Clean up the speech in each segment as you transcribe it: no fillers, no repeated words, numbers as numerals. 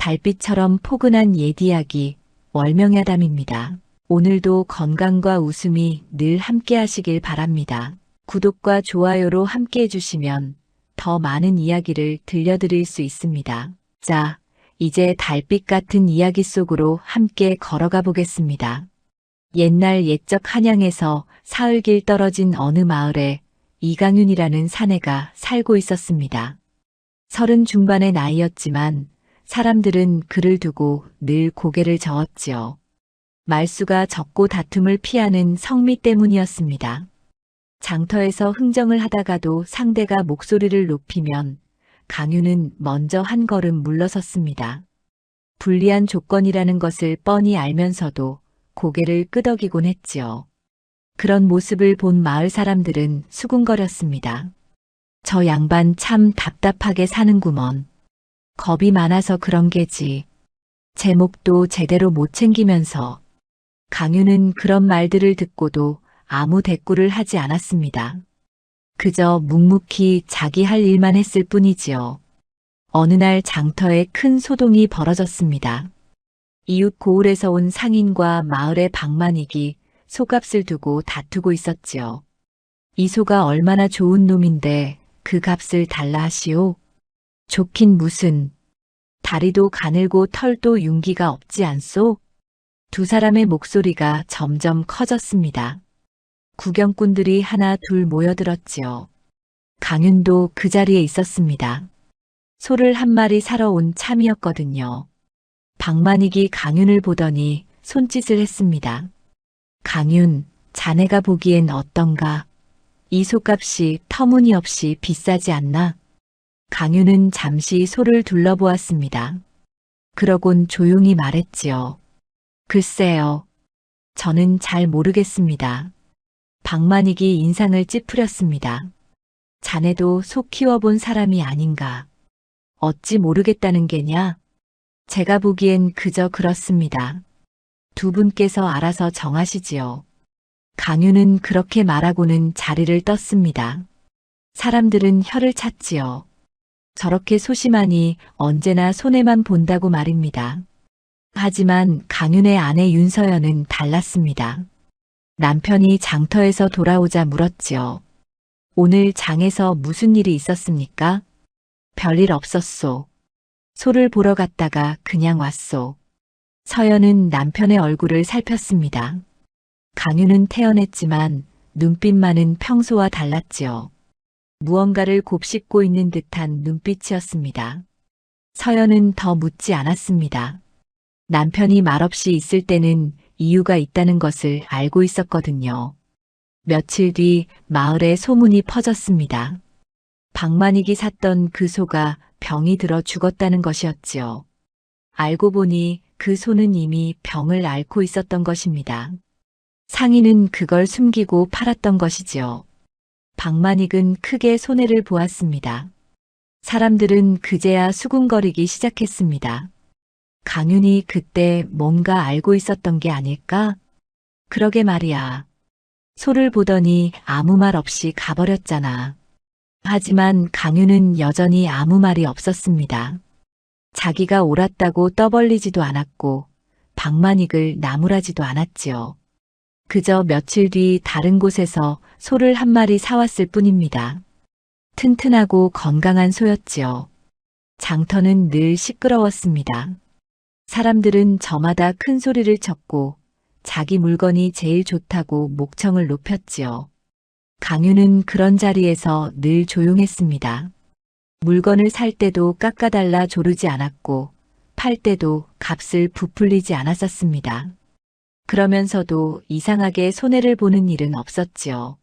달빛처럼 포근한 옛 이야기, 월명야담입니다. 오늘도 건강과 웃음이 늘 함께 하시길 바랍니다. 구독과 좋아요로 함께 해주시면 더 많은 이야기를 들려드릴 수 있습니다. 자, 이제 달빛 같은 이야기 속으로 함께 걸어가 보겠습니다. 옛날 옛적 한양에서 사흘길 떨어진 어느 마을에 이강윤이라는 사내가 살고 있었습니다. 30 중반의 나이였지만 사람들은 그를 두고 늘 고개를 저었지요. 말수가 적고 다툼을 피하는 성미 때문이었습니다. 장터에서 흥정을 하다가도 상대가 목소리를 높이면 강윤은 먼저 한 걸음 물러섰습니다. 불리한 조건이라는 것을 뻔히 알면서도 고개를 끄덕이곤 했지요. 그런 모습을 본 마을 사람들은 수군거렸습니다. 저 양반 참 답답하게 사는구먼. 겁이 많아서 그런 게지. 제목도 제대로 못 챙기면서. 강윤은 그런 말들을 듣고도 아무 대꾸를 하지 않았습니다. 그저 묵묵히 자기 할 일만 했을 뿐이지요. 어느 날 장터에 큰 소동이 벌어졌습니다. 이웃 고을에서 온 상인과 마을의 방만익이 소값을 두고 다투고 있었지요. 이 소가 얼마나 좋은 놈인데 그 값을 달라 하시오? 좋긴 무슨. 다리도 가늘고 털도 윤기가 없지 않소? 두 사람의 목소리가 점점 커졌습니다. 구경꾼들이 하나 둘 모여들었지요. 강윤도 그 자리에 있었습니다. 소를 한 마리 사러 온 참이었거든요. 방만익이 강윤을 보더니 손짓을 했습니다. 강윤, 자네가 보기엔 어떤가? 이 소값이 터무니없이 비싸지 않나? 강윤은 잠시 소를 둘러보았습니다. 그러곤 조용히 말했지요. 글쎄요. 저는 잘 모르겠습니다. 방만익이 인상을 찌푸렸습니다. 자네도 소 키워본 사람이 아닌가. 어찌 모르겠다는 게냐? 제가 보기엔 그저 그렇습니다. 두 분께서 알아서 정하시지요. 강윤은 그렇게 말하고는 자리를 떴습니다. 사람들은 혀를 찼지요. 저렇게 소심하니 언제나 손해만 본다고 말입니다. 하지만 강윤의 아내 윤서연은 달랐습니다. 남편이 장터에서 돌아오자 물었지요. 오늘 장에서 무슨 일이 있었습니까? 별일 없었소. 소를 보러 갔다가 그냥 왔소. 서연은 남편의 얼굴을 살폈습니다. 강윤은 태연했지만 눈빛만은 평소와 달랐지요. 무언가를 곱씹고 있는 듯한 눈빛이었습니다. 서연은 더 묻지 않았습니다. 남편이 말없이 있을 때는 이유가 있다는 것을 알고 있었거든요. 며칠 뒤 마을에 소문이 퍼졌습니다. 방만익이 샀던 그 소가 병이 들어 죽었다는 것이었지요. 알고 보니 그 소는 이미 병을 앓고 있었던 것입니다. 상인은 그걸 숨기고 팔았던 것이지요. 방만익은 크게 손해를 보았습니다. 사람들은 그제야 수군거리기 시작했습니다. 강윤이 그때 뭔가 알고 있었던 게 아닐까? 그러게 말이야. 소를 보더니 아무 말 없이 가버렸잖아. 하지만 강윤은 여전히 아무 말이 없었습니다. 자기가 옳았다고 떠벌리지도 않았고 방만익을 나무라지도 않았지요. 그저 며칠 뒤 다른 곳에서 소를 한 마리 사왔을 뿐입니다. 튼튼하고 건강한 소였지요. 장터는 늘 시끄러웠습니다. 사람들은 저마다 큰 소리를 쳤고 자기 물건이 제일 좋다고 목청을 높였지요. 강윤은 그런 자리에서 늘 조용했습니다. 물건을 살 때도 깎아달라 조르지 않았고 팔 때도 값을 부풀리지 않았었습니다. 그러면서도 이상하게 손해를 보는 일은 없었지요.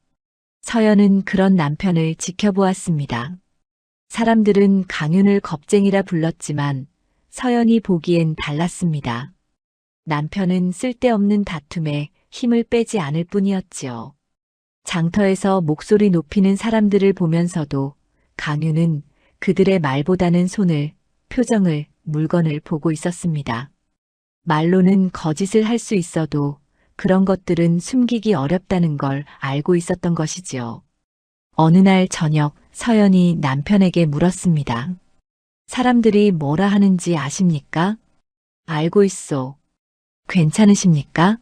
서연은 그런 남편을 지켜보았습니다. 사람들은 강윤을 겁쟁이라 불렀지만 서연이 보기엔 달랐습니다. 남편은 쓸데없는 다툼에 힘을 빼지 않을 뿐이었지요. 장터에서 목소리 높이는 사람들을 보면서도 강윤은 그들의 말보다는 손을, 표정을, 물건을 보고 있었습니다. 말로는 거짓을 할 수 있어도 그런 것들은 숨기기 어렵다는 걸 알고 있었던 것이지요. 어느 날 저녁 서연이 남편에게 물었습니다. 사람들이 뭐라 하는지 아십니까? 알고 있소. 괜찮으십니까?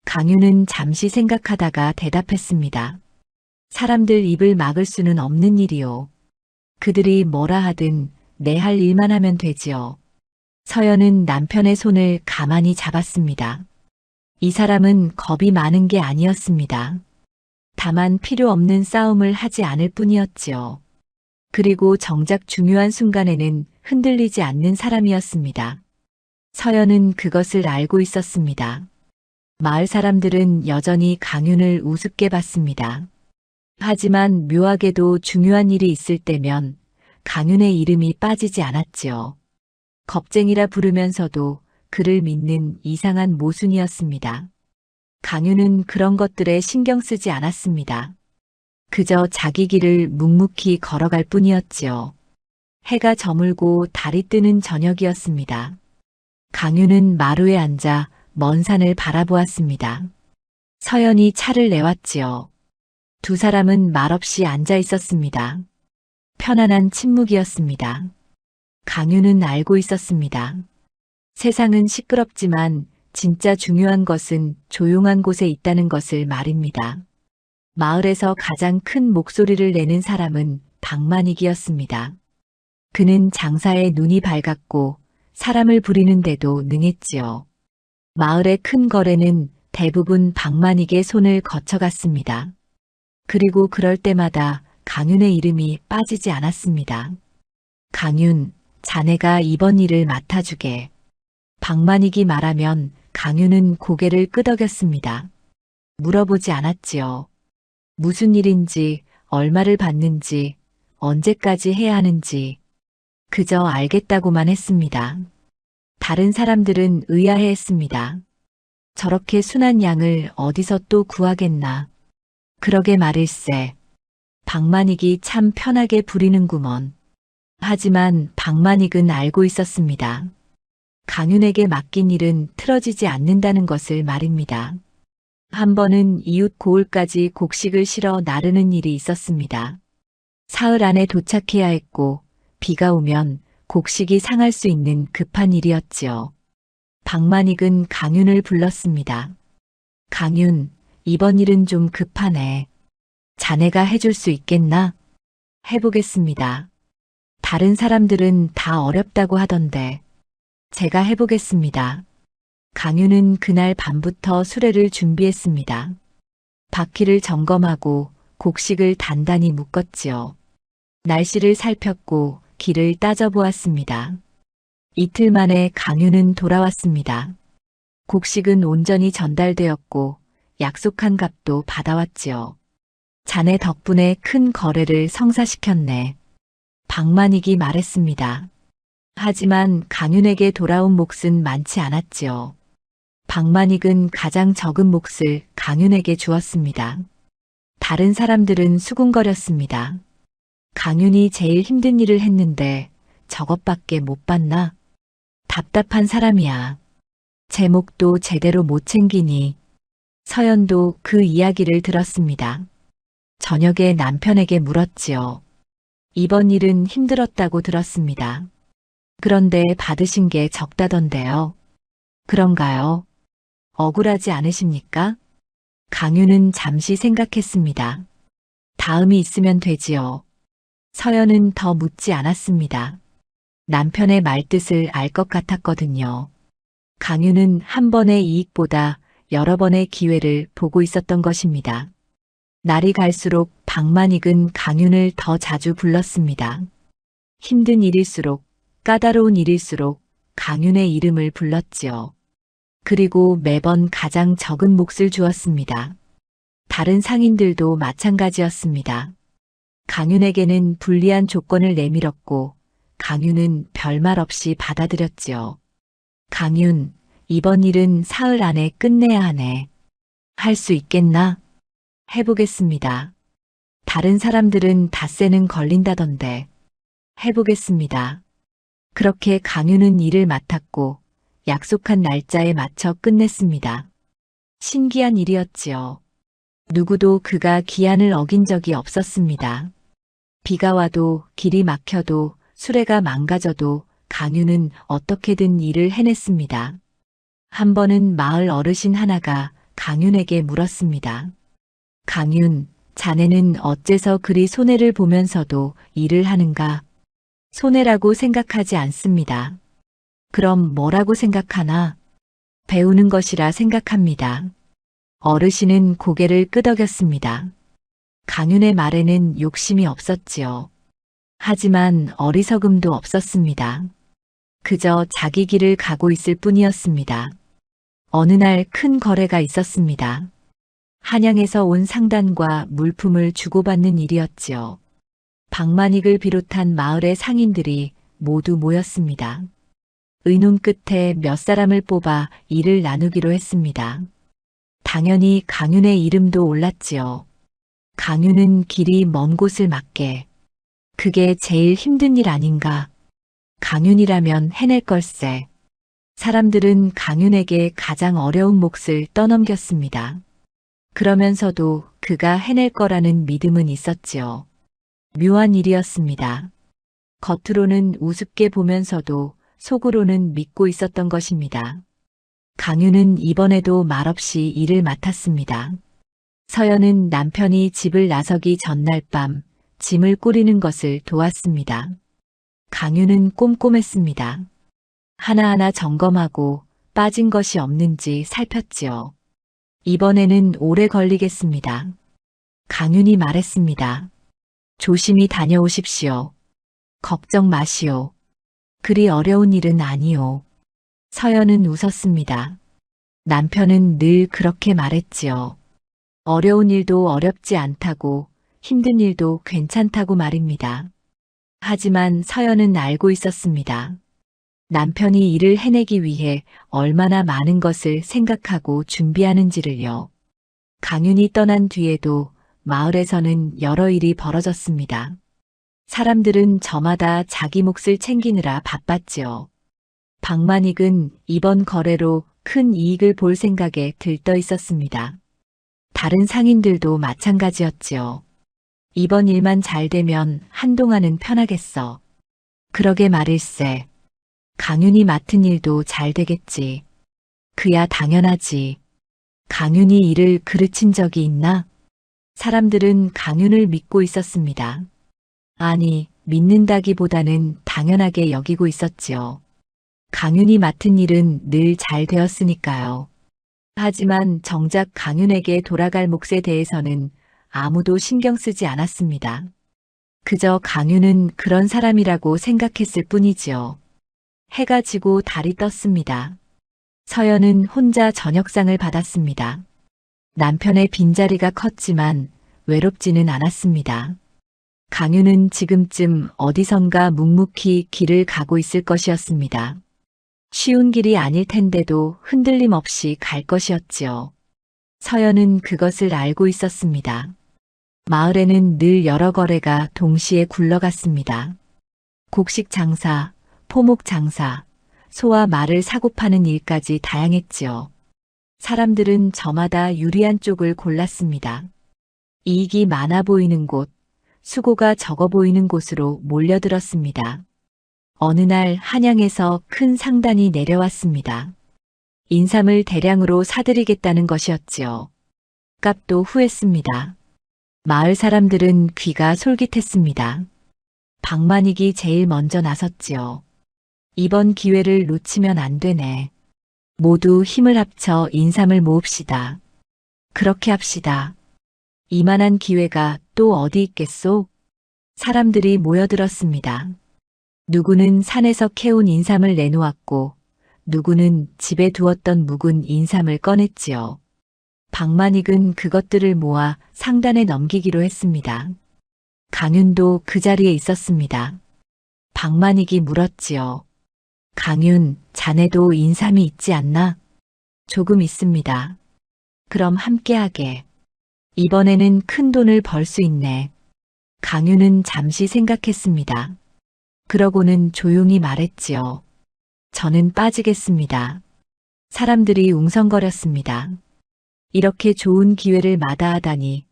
강유는 잠시 생각하다가 대답했습니다. 사람들 입을 막을 수는 없는 일이요. 그들이 뭐라 하든 내 할 일만 하면 되지요. 서연은 남편의 손을 가만히 잡았습니다. 이 사람은 겁이 많은 게 아니었습니다. 다만 필요 없는 싸움을 하지 않을 뿐이었지요. 그리고 정작 중요한 순간에는 흔들리지 않는 사람이었습니다. 서연은 그것을 알고 있었습니다. 마을 사람들은 여전히 강윤을 우습게 봤습니다. 하지만 묘하게도 중요한 일이 있을 때면 강윤의 이름이 빠지지 않았지요. 겁쟁이라 부르면서도 그를 믿는 이상한 모순이었습니다. 강윤은 그런 것들에 신경 쓰지 않았습니다. 그저 자기 길을 묵묵히 걸어갈 뿐이었지요. 해가 저물고 달이 뜨는 저녁이었습니다. 강윤은 마루에 앉아 먼 산을 바라보았습니다. 서연이 차를 내왔지요. 두 사람은 말없이 앉아 있었습니다. 편안한 침묵이었습니다. 강윤은 알고 있었습니다. 세상은 시끄럽지만 진짜 중요한 것은 조용한 곳에 있다는 것을 말입니다. 마을에서 가장 큰 목소리를 내는 사람은 박만익이었습니다. 그는 장사에 눈이 밝았고 사람을 부리는데도 능했지요. 마을의 큰 거래는 대부분 박만익의 손을 거쳐갔습니다. 그리고 그럴 때마다 강윤의 이름이 빠지지 않았습니다. 강윤, 자네가 이번 일을 맡아주게. 박만익이 말하면 강윤은 고개를 끄덕였습니다. 물어보지 않았지요. 무슨 일인지, 얼마를 받는지, 언제까지 해야 하는지 그저 알겠다고만 했습니다. 다른 사람들은 의아해했습니다. 저렇게 순한 양을 어디서 또 구하겠나. 그러게 말일세. 박만익이 참 편하게 부리는구먼. 하지만 박만익은 알고 있었습니다. 강윤에게 맡긴 일은 틀어지지 않는다는 것을 말입니다. 한 번은 이웃 고을까지 곡식을 실어 나르는 일이 있었습니다. 사흘 안에 도착해야 했고 비가 오면 곡식이 상할 수 있는 급한 일이었지요. 박만익은 강윤을 불렀습니다. 강윤, 이번 일은 좀 급하네. 자네가 해줄 수 있겠나? 해보겠습니다. 다른 사람들은 다 어렵다고 하던데 제가 해보겠습니다. 강윤은 그날 밤부터 수레를 준비했습니다. 바퀴를 점검하고 곡식을 단단히 묶었지요. 날씨를 살폈고 길을 따져보았습니다. 이틀 만에 강윤은 돌아왔습니다. 곡식은 온전히 전달되었고 약속한 값도 받아왔지요. 자네 덕분에 큰 거래를 성사시켰네. 박만익이 말했습니다. 하지만 강윤에게 돌아온 몫은 많지 않았지요. 박만익은 가장 적은 몫을 강윤에게 주었습니다. 다른 사람들은 수군거렸습니다. 강윤이 제일 힘든 일을 했는데 저것밖에 못 받나? 답답한 사람이야. 제 몫도 제대로 못 챙기니. 서연도 그 이야기를 들었습니다. 저녁에 남편에게 물었지요. 이번 일은 힘들었다고 들었습니다. 그런데 받으신 게 적다던데요. 그런가요? 억울하지 않으십니까? 강윤은 잠시 생각했습니다. 다음이 있으면 되지요. 서연은 더 묻지 않았습니다. 남편의 말뜻을 알 것 같았거든요. 강윤은 한 번의 이익보다 여러 번의 기회를 보고 있었던 것입니다. 날이 갈수록 박만익은 강윤을 더 자주 불렀습니다. 힘든 일일수록, 까다로운 일일수록 강윤의 이름을 불렀지요. 그리고 매번 가장 적은 몫을 주었습니다. 다른 상인들도 마찬가지였습니다. 강윤에게는 불리한 조건을 내밀었고 강윤은 별말 없이 받아들였지요. 강윤, 이번 일은 사흘 안에 끝내야 하네. 할 수 있겠나? 해보겠습니다. 다른 사람들은 닷새는 걸린다던데. 해보겠습니다. 그렇게 강윤은 일을 맡았고 약속한 날짜에 맞춰 끝냈습니다. 신기한 일이었지요. 누구도 그가 기한을 어긴 적이 없었습니다. 비가 와도 길이 막혀도 수레가 망가져도 강유는 어떻게든 일을 해냈습니다. 한 번은 마을 어르신 하나가 강윤에게 물었습니다. 강윤, 자네는 어째서 그리 손해를 보면서도 일을 하는가? 손해라고 생각하지 않습니다. 그럼 뭐라고 생각하나? 배우는 것이라 생각합니다. 어르신은 고개를 끄덕였습니다. 강윤의 말에는 욕심이 없었지요. 하지만 어리석음도 없었습니다. 그저 자기 길을 가고 있을 뿐이었습니다. 어느 날 큰 거래가 있었습니다. 한양에서 온 상단과 물품을 주고받는 일이었지요. 박만익을 비롯한 마을의 상인들이 모두 모였습니다. 의논 끝에 몇 사람을 뽑아 일을 나누기로 했습니다. 당연히 강윤의 이름도 올랐지요. 강윤은 길이 먼 곳을 맡게. 그게 제일 힘든 일 아닌가. 강윤이라면 해낼 걸세. 사람들은 강윤에게 가장 어려운 몫을 떠넘겼습니다. 그러면서도 그가 해낼 거라는 믿음은 있었지요. 묘한 일이었습니다. 겉으로는 우습게 보면서도 속으로는 믿고 있었던 것입니다. 강윤은 이번에도 말없이 일을 맡았습니다. 서연은 남편이 집을 나서기 전날 밤 짐을 꾸리는 것을 도왔습니다. 강윤은 꼼꼼했습니다. 하나하나 점검하고 빠진 것이 없는지 살폈지요. 이번에는 오래 걸리겠습니다. 강윤이 말했습니다. 조심히 다녀오십시오. 걱정 마시오. 그리 어려운 일은 아니오. 서연은 웃었습니다. 남편은 늘 그렇게 말했지요. 어려운 일도 어렵지 않다고, 힘든 일도 괜찮다고 말입니다. 하지만 서연은 알고 있었습니다. 남편이 일을 해내기 위해 얼마나 많은 것을 생각하고 준비하는지를요. 강윤이 떠난 뒤에도 마을에서는 여러 일이 벌어졌습니다. 사람들은 저마다 자기 몫을 챙기느라 바빴지요. 박만익은 이번 거래로 큰 이익을 볼 생각에 들떠 있었습니다. 다른 상인들도 마찬가지였지요. 이번 일만 잘 되면 한동안은 편하겠어. 그러게 말일세. 강윤이 맡은 일도 잘 되겠지. 그야 당연하지. 강윤이 일을 그르친 적이 있나? 사람들은 강윤을 믿고 있었습니다. 아니, 믿는다기보다는 당연하게 여기고 있었지요. 강윤이 맡은 일은 늘 잘 되었으니까요. 하지만 정작 강윤에게 돌아갈 몫에 대해서는 아무도 신경 쓰지 않았습니다. 그저 강윤은 그런 사람이라고 생각했을 뿐이지요. 해가 지고 달이 떴습니다. 서연은 혼자 저녁상을 받았습니다. 남편의 빈자리가 컸지만 외롭지는 않았습니다. 강윤은 지금쯤 어디선가 묵묵히 길을 가고 있을 것이었습니다. 쉬운 길이 아닐 텐데도 흔들림 없이 갈 것이었지요. 서연은 그것을 알고 있었습니다. 마을에는 늘 여러 거래가 동시에 굴러갔습니다. 곡식 장사, 포목 장사, 소와 말을 사고 파는 일까지 다양했지요. 사람들은 저마다 유리한 쪽을 골랐습니다. 이익이 많아 보이는 곳, 수고가 적어 보이는 곳으로 몰려들었습니다. 어느 날 한양에서 큰 상단이 내려왔습니다. 인삼을 대량으로 사들이겠다는 것이었지요. 값도 후했습니다. 마을 사람들은 귀가 솔깃했습니다. 박만익이 제일 먼저 나섰지요. 이번 기회를 놓치면 안 되네. 모두 힘을 합쳐 인삼을 모읍시다. 그렇게 합시다. 이만한 기회가 또 어디 있겠소? 사람들이 모여들었습니다. 누구는 산에서 캐온 인삼을 내놓았고 누구는 집에 두었던 묵은 인삼을 꺼냈지요. 박만익은 그것들을 모아 상단에 넘기기로 했습니다. 강윤도 그 자리에 있었습니다. 박만익이 물었지요. 강윤, 자네도 인삼이 있지 않나? 조금 있습니다. 그럼 함께하게. 이번에는 큰 돈을 벌 수 있네. 강윤은 잠시 생각했습니다. 그러고는 조용히 말했지요. 저는 빠지겠습니다. 사람들이 웅성거렸습니다. 이렇게 좋은 기회를 마다하다니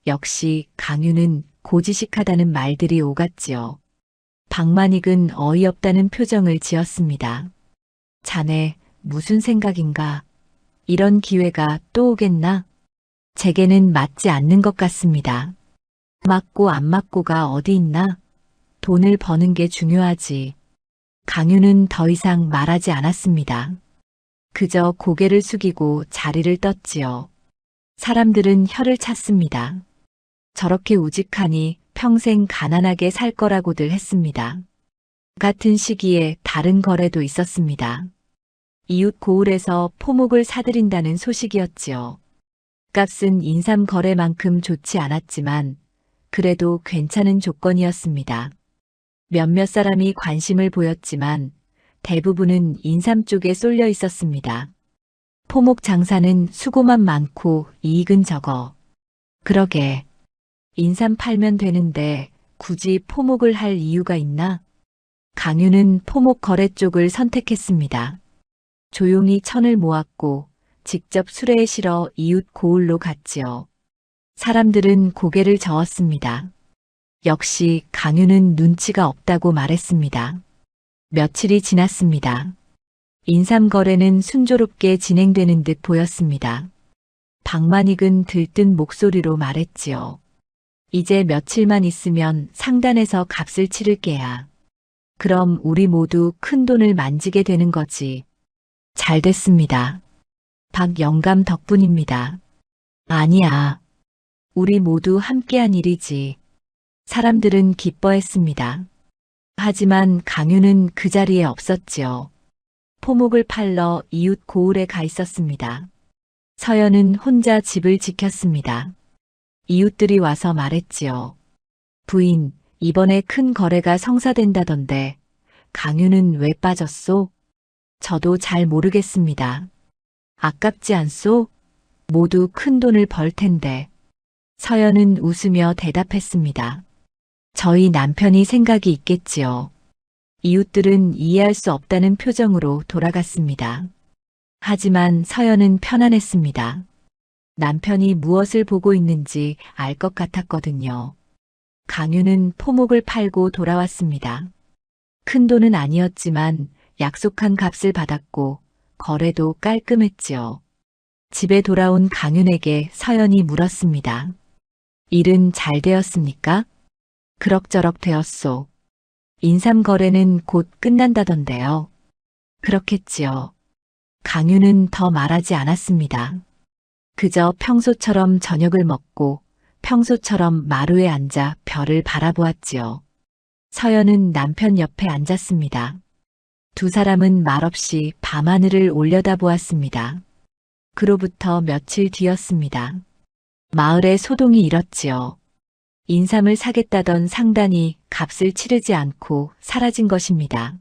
역시 강윤은 고지식하다는 말들이 오갔지요. 박만익은 어이없다는 표정을 지었습니다. 자네, 무슨 생각인가? 이런 기회가 또 오겠나? 제게는 맞지 않는 것 같습니다. 맞고 안 맞고가 어디 있나? 돈을 버는 게 중요하지. 강유는 더 이상 말하지 않았습니다. 그저 고개를 숙이고 자리를 떴지요. 사람들은 혀를 찼습니다. 저렇게 우직하니 평생 가난하게 살 거라고들 했습니다. 같은 시기에 다른 거래도 있었습니다. 이웃 고을에서 포목을 사들인다는 소식이었지요. 값은 인삼 거래만큼 좋지 않았지만 그래도 괜찮은 조건이었습니다. 몇몇 사람이 관심을 보였지만 대부분은 인삼 쪽에 쏠려 있었습니다. 포목 장사는 수고만 많고 이익은 적어. 그러게. 인삼 팔면 되는데 굳이 포목을 할 이유가 있나? 강유는 포목 거래 쪽을 선택했습니다. 조용히 천을 모았고 직접 수레에 실어 이웃 고을로 갔지요. 사람들은 고개를 저었습니다. 역시 강유는 눈치가 없다고 말했습니다. 며칠이 지났습니다. 인삼 거래는 순조롭게 진행되는 듯 보였습니다. 박만익은 들뜬 목소리로 말했지요. 이제 며칠만 있으면 상단에서 값을 치를게야. 그럼 우리 모두 큰 돈을 만지게 되는 거지. 잘 됐습니다. 박 영감 덕분입니다. 아니야. 우리 모두 함께한 일이지. 사람들은 기뻐했습니다. 하지만 강유는 그 자리에 없었지요. 포목을 팔러 이웃 고을에 가 있었습니다. 서연은 혼자 집을 지켰습니다. 이웃들이 와서 말했지요. 부인, 이번에 큰 거래가 성사된다던데 강유는 왜 빠졌소? 저도 잘 모르겠습니다. 아깝지 않소? 모두 큰 돈을 벌 텐데. 서연은 웃으며 대답했습니다. 저희 남편이 생각이 있겠지요. 이웃들은 이해할 수 없다는 표정으로 돌아갔습니다. 하지만 서연은 편안했습니다. 남편이 무엇을 보고 있는지 알 것 같았거든요. 강유는 포목을 팔고 돌아왔습니다. 큰 돈은 아니었지만 약속한 값을 받았고 거래도 깔끔했지요. 집에 돌아온 강윤에게 서연이 물었습니다. 일은 잘 되었습니까? 그럭저럭 되었소. 인삼 거래는 곧 끝난다던데요. 그렇겠지요. 강윤은 더 말하지 않았습니다. 그저 평소처럼 저녁을 먹고 평소처럼 마루에 앉아 별을 바라보았지요. 서연은 남편 옆에 앉았습니다. 두 사람은 말없이 밤하늘을 올려다보았습니다. 그로부터 며칠 뒤였습니다. 마을에 소동이 일었지요. 인삼을 사겠다던 상단이 값을 치르지 않고 사라진 것입니다.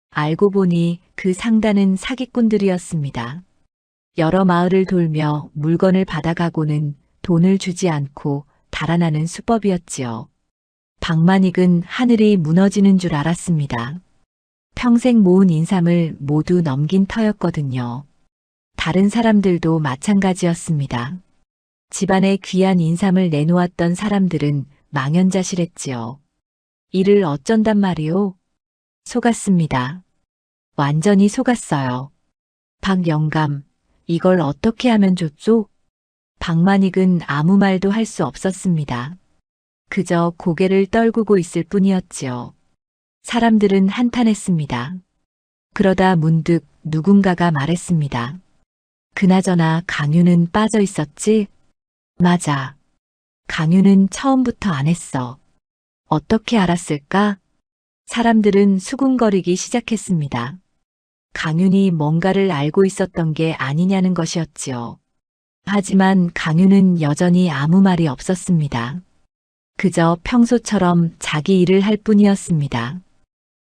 알고 보니 그 상단은 사기꾼들이었습니다. 여러 마을을 돌며 물건을 받아가고는 돈을 주지 않고 달아나는 수법이었지요. 박만익은 하늘이 무너지는 줄 알았습니다. 평생 모은 인삼을 모두 넘긴 터였거든요. 다른 사람들도 마찬가지였습니다. 집안에 귀한 인삼을 내놓았던 사람들은 망연자실했지요. 이를 어쩐단 말이오? 속았습니다. 완전히 속았어요. 박 영감, 이걸 어떻게 하면 좋소? 박만익은 아무 말도 할 수 없었습니다. 그저 고개를 떨구고 있을 뿐이었지요. 사람들은 한탄했습니다. 그러다 문득 누군가가 말했습니다. 그나저나 강유는 빠져 있었지? 맞아. 강유는 처음부터 안 했어. 어떻게 알았을까? 사람들은 수군거리기 시작했습니다. 강윤이 뭔가를 알고 있었던 게 아니냐는 것이었지요. 하지만 강유는 여전히 아무 말이 없었습니다. 그저 평소처럼 자기 일을 할 뿐이었습니다.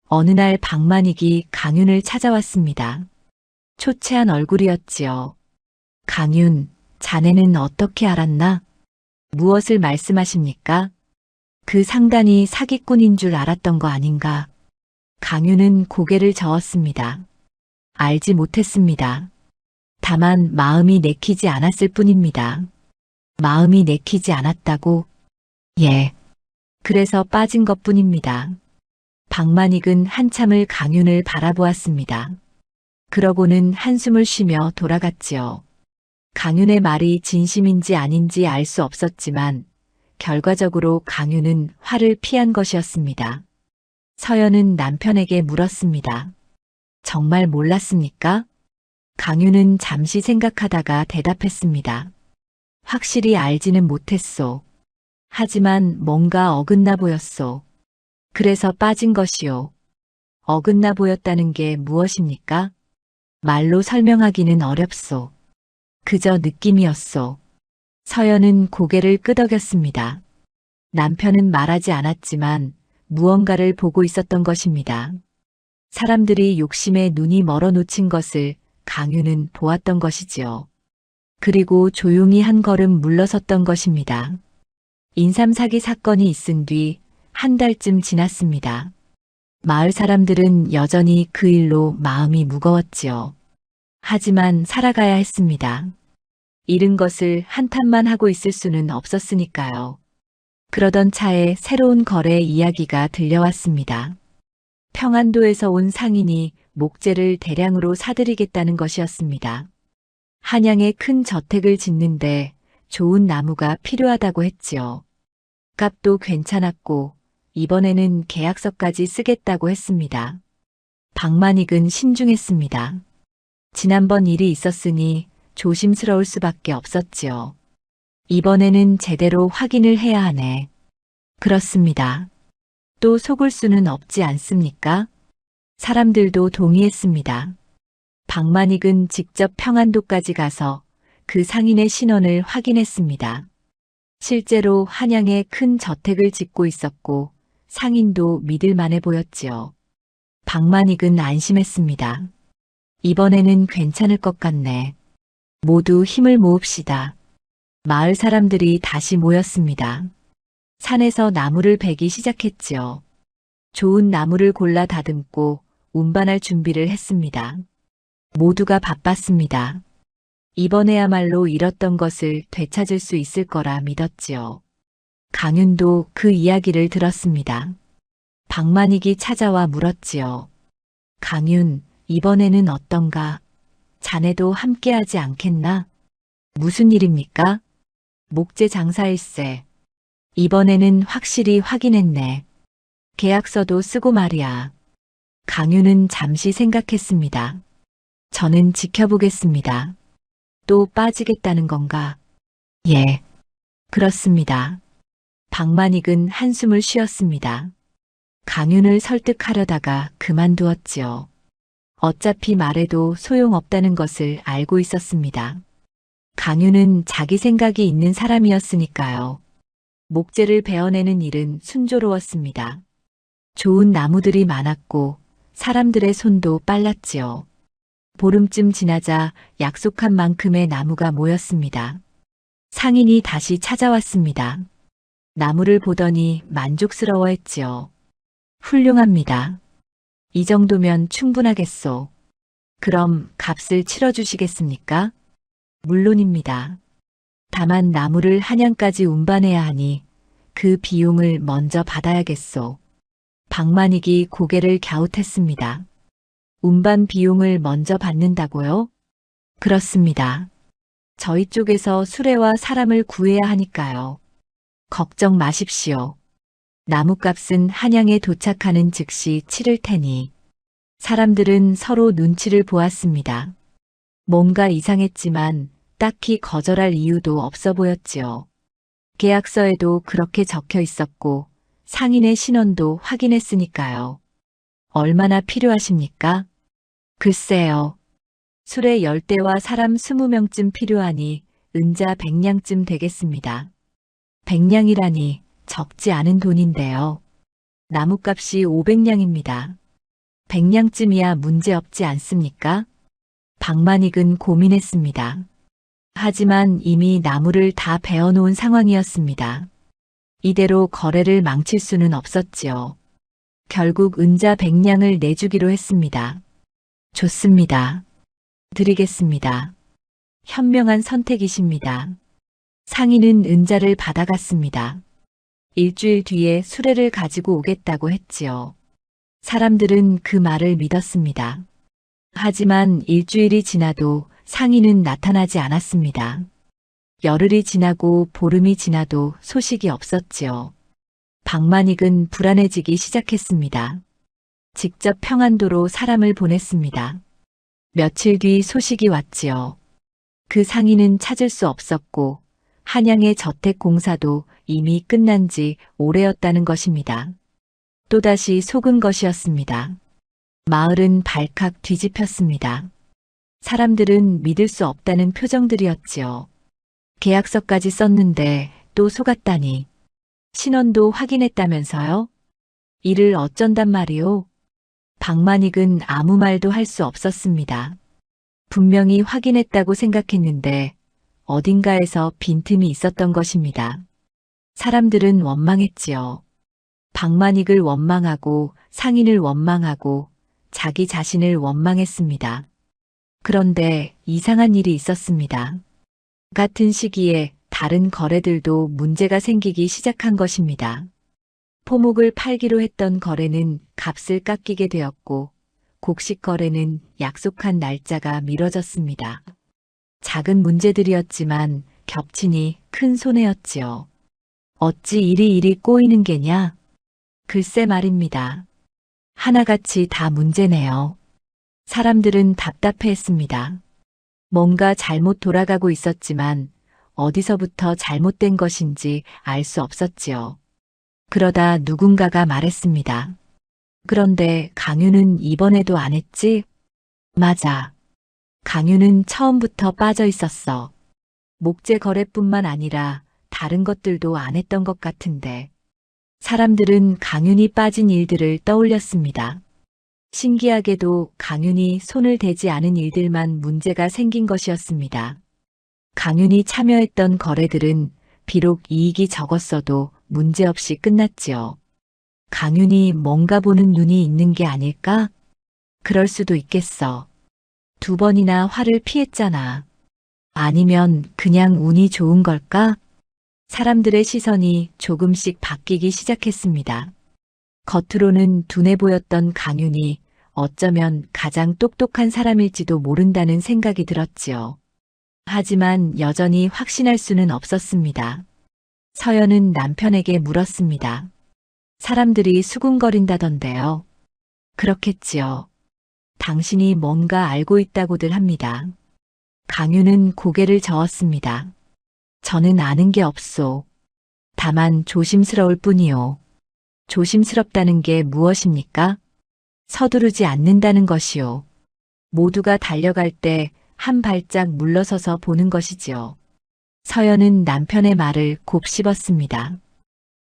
어느 날 박만익이 강윤을 찾아왔습니다. 초췌한 얼굴이었지요. 강윤, 자네는 어떻게 알았나? 무엇을 말씀하십니까? 그 상단이 사기꾼인 줄 알았던 거 아닌가? 강윤은 고개를 저었습니다. 알지 못했습니다. 다만 마음이 내키지 않았을 뿐입니다. 마음이 내키지 않았다고? 예. 그래서 빠진 것뿐입니다. 박만익은 한참을 강윤을 바라보았습니다. 그러고는 한숨을 쉬며 돌아갔지요. 강윤의 말이 진심인지 아닌지 알 수 없었지만 결과적으로 강윤은 화를 피한 것이었습니다. 서연은 남편에게 물었습니다. 정말 몰랐습니까? 강윤은 잠시 생각하다가 대답했습니다. 확실히 알지는 못했소. 하지만 뭔가 어긋나 보였소. 그래서 빠진 것이요. 어긋나 보였다는 게 무엇입니까? 말로 설명하기는 어렵소. 그저 느낌이었소. 서연은 고개를 끄덕였습니다. 남편은 말하지 않았지만 무언가를 보고 있었던 것입니다. 사람들이 욕심에 눈이 멀어 놓친 것을 강윤은 보았던 것이지요. 그리고 조용히 한 걸음 물러섰던 것입니다. 인삼사기 사건이 있은 뒤 한 달쯤 지났습니다. 마을 사람들은 여전히 그 일로 마음이 무거웠지요. 하지만 살아가야 했습니다. 잃은 것을 한탄만 하고 있을 수는 없었으니까요. 그러던 차에 새로운 거래 이야기가 들려왔습니다. 평안도에서 온 상인이 목재를 대량으로 사들이겠다는 것이었습니다. 한양에 큰 저택을 짓는데 좋은 나무가 필요하다고 했지요. 값도 괜찮았고 이번에는 계약서까지 쓰겠다고 했습니다. 박만익은 신중했습니다. 지난번 일이 있었으니 조심스러울 수밖에 없었지요. 이번에는 제대로 확인을 해야 하네. 그렇습니다. 또 속을 수는 없지 않습니까? 사람들도 동의했습니다. 박만익은 직접 평안도까지 가서 그 상인의 신원을 확인했습니다. 실제로 한양에 큰 저택을 짓고 있었고 상인도 믿을 만해 보였지요. 박만익은 안심했습니다. 이번에는 괜찮을 것 같네. 모두 힘을 모읍시다. 마을 사람들이 다시 모였습니다. 산에서 나무를 베기 시작했지요. 좋은 나무를 골라 다듬고 운반할 준비를 했습니다. 모두가 바빴습니다. 이번에야말로 잃었던 것을 되찾을 수 있을 거라 믿었지요. 강윤도 그 이야기를 들었습니다. 박만익이 찾아와 물었지요. 강윤, 이번에는 어떤가? 자네도 함께하지 않겠나? 무슨 일입니까? 목재 장사일세. 이번에는 확실히 확인했네. 계약서도 쓰고 말이야. 강윤은 잠시 생각했습니다. 저는 지켜보겠습니다. 또 빠지겠다는 건가? 예, 그렇습니다. 박만익은 한숨을 쉬었습니다. 강윤을 설득하려다가 그만두었지요. 어차피 말해도 소용없다는 것을 알고 있었습니다. 강윤은 자기 생각이 있는 사람이었으니까요. 목재를 베어내는 일은 순조로웠습니다. 좋은 나무들이 많았고 사람들의 손도 빨랐지요. 보름쯤 지나자 약속한 만큼의 나무가 모였습니다. 상인이 다시 찾아왔습니다. 나무를 보더니 만족스러워했지요. 훌륭합니다. 이 정도면 충분하겠소. 그럼 값을 치러주시겠습니까? 물론입니다. 다만 나무를 한양까지 운반해야 하니 그 비용을 먼저 받아야겠소. 박만익이 고개를 갸웃했습니다. 운반 비용을 먼저 받는다고요? 그렇습니다. 저희 쪽에서 수레와 사람을 구해야 하니까요. 걱정 마십시오. 나무값은 한양에 도착하는 즉시 치를 테니. 사람들은 서로 눈치를 보았습니다. 뭔가 이상했지만 딱히 거절할 이유도 없어 보였지요. 계약서에도 그렇게 적혀 있었고 상인의 신원도 확인했으니까요. 얼마나 필요하십니까? 글쎄요. 수레 10대와 사람 20명쯤 필요하니 은자 100냥쯤 되겠습니다. 100냥이라니 적지 않은 돈인데요. 나무값이 500냥입니다. 100냥쯤이야 문제없지 않습니까? 박만익은 고민했습니다. 하지만 이미 나무를 다 베어놓은 상황이었습니다. 이대로 거래를 망칠 수는 없었지요. 결국 은자 100냥을 내주기로 했습니다. 좋습니다. 드리겠습니다. 현명한 선택이십니다. 상인은 은자를 받아갔습니다. 일주일 뒤에 수레를 가지고 오겠다고 했지요. 사람들은 그 말을 믿었습니다. 하지만 일주일이 지나도 상인은 나타나지 않았습니다. 열흘이 지나고 보름이 지나도 소식이 없었지요. 박만익은 불안해지기 시작했습니다. 직접 평안도로 사람을 보냈습니다. 며칠 뒤 소식이 왔지요. 그 상인은 찾을 수 없었고 한양의 저택 공사도 이미 끝난 지 오래였다는 것입니다. 또다시 속은 것이었습니다. 마을은 발칵 뒤집혔습니다. 사람들은 믿을 수 없다는 표정들이었지요. 계약서까지 썼는데 또 속았다니. 신원도 확인했다면서요? 이를 어쩐단 말이오? 박만익은 아무 말도 할 수 없었습니다. 분명히 확인했다고 생각했는데 어딘가에서 빈틈이 있었던 것입니다. 사람들은 원망했지요. 박만익을 원망하고 상인을 원망하고 자기 자신을 원망했습니다. 그런데 이상한 일이 있었습니다. 같은 시기에 다른 거래들도 문제가 생기기 시작한 것입니다. 포목을 팔기로 했던 거래는 값을 깎이게 되었고 곡식 거래는 약속한 날짜가 미뤄졌습니다. 작은 문제들이었지만 겹치니 큰 손해였지요. 어찌 일이 꼬이는 게냐? 글쎄 말입니다. 하나같이 다 문제네요. 사람들은 답답해했습니다. 뭔가 잘못 돌아가고 있었지만 어디서부터 잘못된 것인지 알 수 없었지요. 그러다 누군가가 말했습니다. 그런데 강유는 이번에도 안 했지? 맞아. 강유는 처음부터 빠져 있었어. 목재 거래뿐만 아니라 다른 것들도 안 했던 것 같은데. 사람들은 강윤이 빠진 일들을 떠올렸습니다. 신기하게도 강윤이 손을 대지 않은 일들만 문제가 생긴 것이었습니다. 강윤이 참여했던 거래들은 비록 이익이 적었어도 문제없이 끝났지요. 강윤이 뭔가 보는 눈이 있는 게 아닐까? 그럴 수도 있겠어. 2번이나 화를 피했잖아. 아니면 그냥 운이 좋은 걸까? 사람들의 시선이 조금씩 바뀌기 시작했습니다. 겉으로는 둔해 보였던 강윤이 어쩌면 가장 똑똑한 사람일지도 모른다는 생각이 들었지요. 하지만 여전히 확신할 수는 없었습니다. 서연은 남편에게 물었습니다. 사람들이 수군거린다던데요. 그렇겠지요. 당신이 뭔가 알고 있다고들 합니다. 강윤은 고개를 저었습니다. 저는 아는 게 없소. 다만 조심스러울 뿐이요. 조심스럽다는 게 무엇입니까? 서두르지 않는다는 것이요. 모두가 달려갈 때 한 발짝 물러서서 보는 것이지요. 서연은 남편의 말을 곱씹었습니다.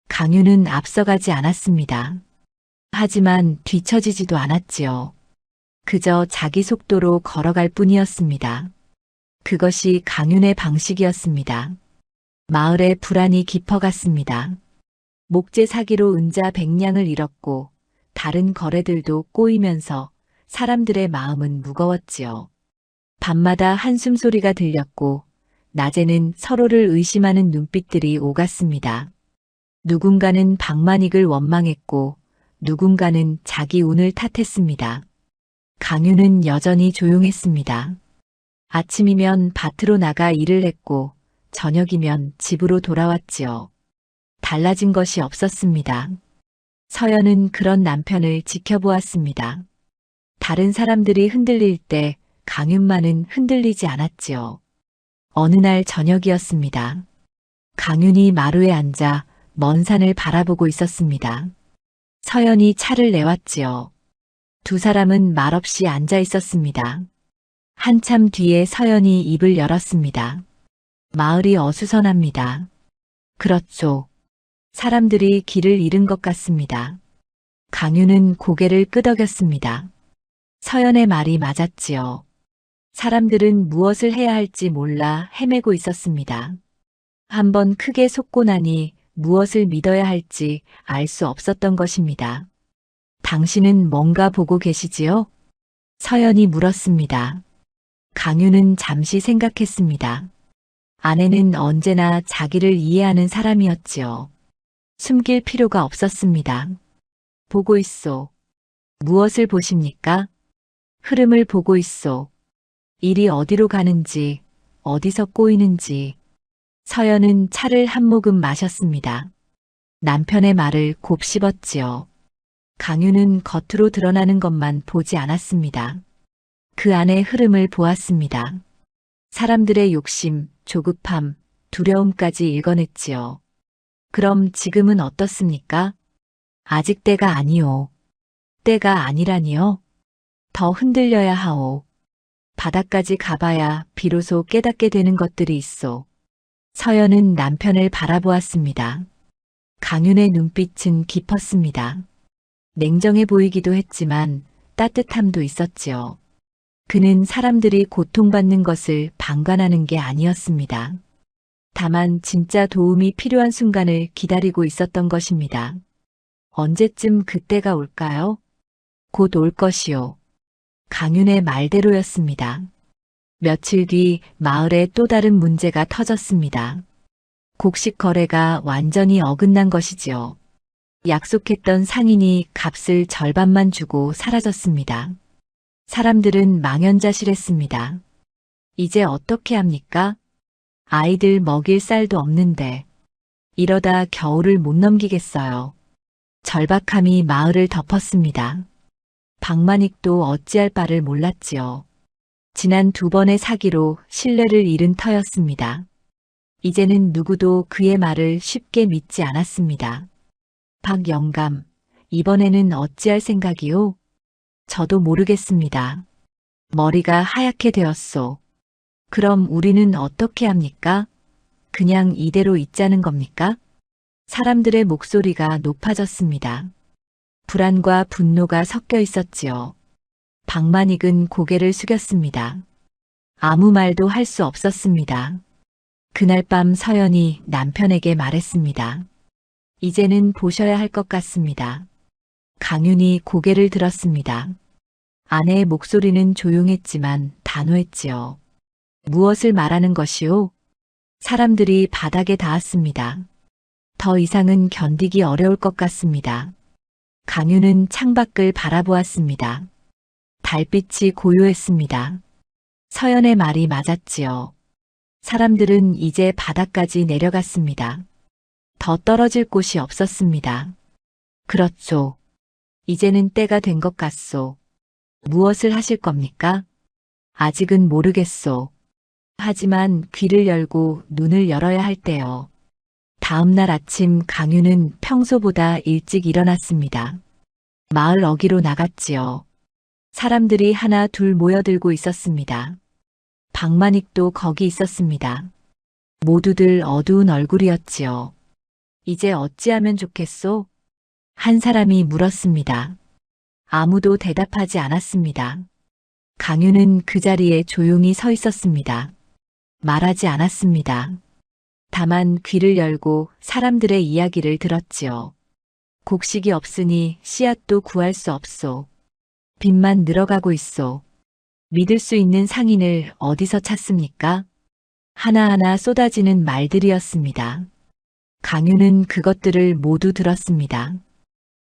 강윤은 앞서가지 않았습니다. 하지만 뒤처지지도 않았지요. 그저 자기 속도로 걸어갈 뿐이었습니다. 그것이 강윤의 방식이었습니다. 마을의 불안이 깊어갔습니다. 목재 사기로 은자 100냥을 잃었고 다른 거래들도 꼬이면서 사람들의 마음은 무거웠지요. 밤마다 한숨소리가 들렸고 낮에는 서로를 의심하는 눈빛들이 오갔습니다. 누군가는 박만익을 원망했고 누군가는 자기 운을 탓했습니다. 강윤은 여전히 조용했습니다. 아침이면 밭으로 나가 일을 했고 저녁이면 집으로 돌아왔지요. 달라진 것이 없었습니다. 서연은 그런 남편을 지켜보았습니다. 다른 사람들이 흔들릴 때 강윤만은 흔들리지 않았지요. 어느 날 저녁이었습니다. 강윤이 마루에 앉아 먼 산을 바라보고 있었습니다. 서연이 차를 내왔지요. 두 사람은 말없이 앉아 있었습니다. 한참 뒤에 서연이 입을 열었습니다. 마을이 어수선합니다. 그렇죠. 사람들이 길을 잃은 것 같습니다. 강윤은 고개를 끄덕였습니다. 서연의 말이 맞았지요. 사람들은 무엇을 해야 할지 몰라 헤매고 있었습니다. 한번 크게 속고 나니 무엇을 믿어야 할지 알 수 없었던 것입니다. 당신은 뭔가 보고 계시지요? 서연이 물었습니다. 강윤은 잠시 생각했습니다. 아내는 언제나 자기를 이해하는 사람이었지요. 숨길 필요가 없었습니다. 보고 있소. 무엇을 보십니까? 흐름을 보고 있소. 일이 어디로 가는지, 어디서 꼬이는지. 서연은 차를 한 모금 마셨습니다. 남편의 말을 곱씹었지요. 강유는 겉으로 드러나는 것만 보지 않았습니다. 그 안의 흐름을 보았습니다. 사람들의 욕심, 조급함, 두려움까지 읽어냈지요. 그럼 지금은 어떻습니까? 아직 때가 아니오. 때가 아니라니요? 더 흔들려야 하오. 바닥까지 가봐야 비로소 깨닫게 되는 것들이 있어. 서연은 남편을 바라보았습니다. 강윤의 눈빛은 깊었습니다. 냉정해 보이기도 했지만 따뜻함도 있었지요. 그는 사람들이 고통받는 것을 방관하는 게 아니었습니다. 다만 진짜 도움이 필요한 순간을 기다리고 있었던 것입니다. 언제쯤 그때가 올까요? 곧 올 것이요. 강윤의 말대로였습니다. 며칠 뒤 마을에 또 다른 문제가 터졌습니다. 곡식 거래가 완전히 어긋난 것이지요. 약속했던 상인이 값을 절반만 주고 사라졌습니다. 사람들은 망연자실했습니다. 이제 어떻게 합니까? 아이들 먹일 쌀도 없는데 이러다 겨울을 못 넘기겠어요. 절박함이 마을을 덮었습니다. 박만익도 어찌할 바를 몰랐지요. 지난 2번의 사기로 신뢰를 잃은 터였습니다. 이제는 누구도 그의 말을 쉽게 믿지 않았습니다. 박영감, 이번에는 어찌할 생각이요? 저도 모르겠습니다. 머리가 하얗게 되었소. 그럼 우리는 어떻게 합니까? 그냥 이대로 있자는 겁니까? 사람들의 목소리가 높아졌습니다. 불안과 분노가 섞여 있었지요. 박만익은 고개를 숙였습니다. 아무 말도 할 수 없었습니다. 그날 밤 서연이 남편에게 말했습니다. 이제는 보셔야 할 것 같습니다. 강윤이 고개를 들었습니다. 아내의 목소리는 조용했지만 단호했지요. 무엇을 말하는 것이오? 사람들이 바닥에 닿았습니다. 더 이상은 견디기 어려울 것 같습니다. 강윤은 창밖을 바라보았습니다. 달빛이 고요했습니다. 서연의 말이 맞았지요. 사람들은 이제 바닥까지 내려갔습니다. 더 떨어질 곳이 없었습니다. 그렇죠. 이제는 때가 된 것 같소. 무엇을 하실 겁니까? 아직은 모르겠소. 하지만 귀를 열고 눈을 열어야 할 때요. 다음 날 아침 강유는 평소보다 일찍 일어났습니다. 마을 어귀로 나갔지요. 사람들이 하나 둘 모여들고 있었습니다. 박만익도 거기 있었습니다. 모두들 어두운 얼굴이었지요. 이제 어찌하면 좋겠소? 한 사람이 물었습니다. 아무도 대답하지 않았습니다. 강유는 그 자리에 조용히 서 있었습니다. 말하지 않았습니다. 다만 귀를 열고 사람들의 이야기를 들었지요. 곡식이 없으니 씨앗도 구할 수 없소. 빚만 늘어가고 있소. 믿을 수 있는 상인을 어디서 찾습니까? 하나하나 쏟아지는 말들이었습니다. 강유는 그것들을 모두 들었습니다.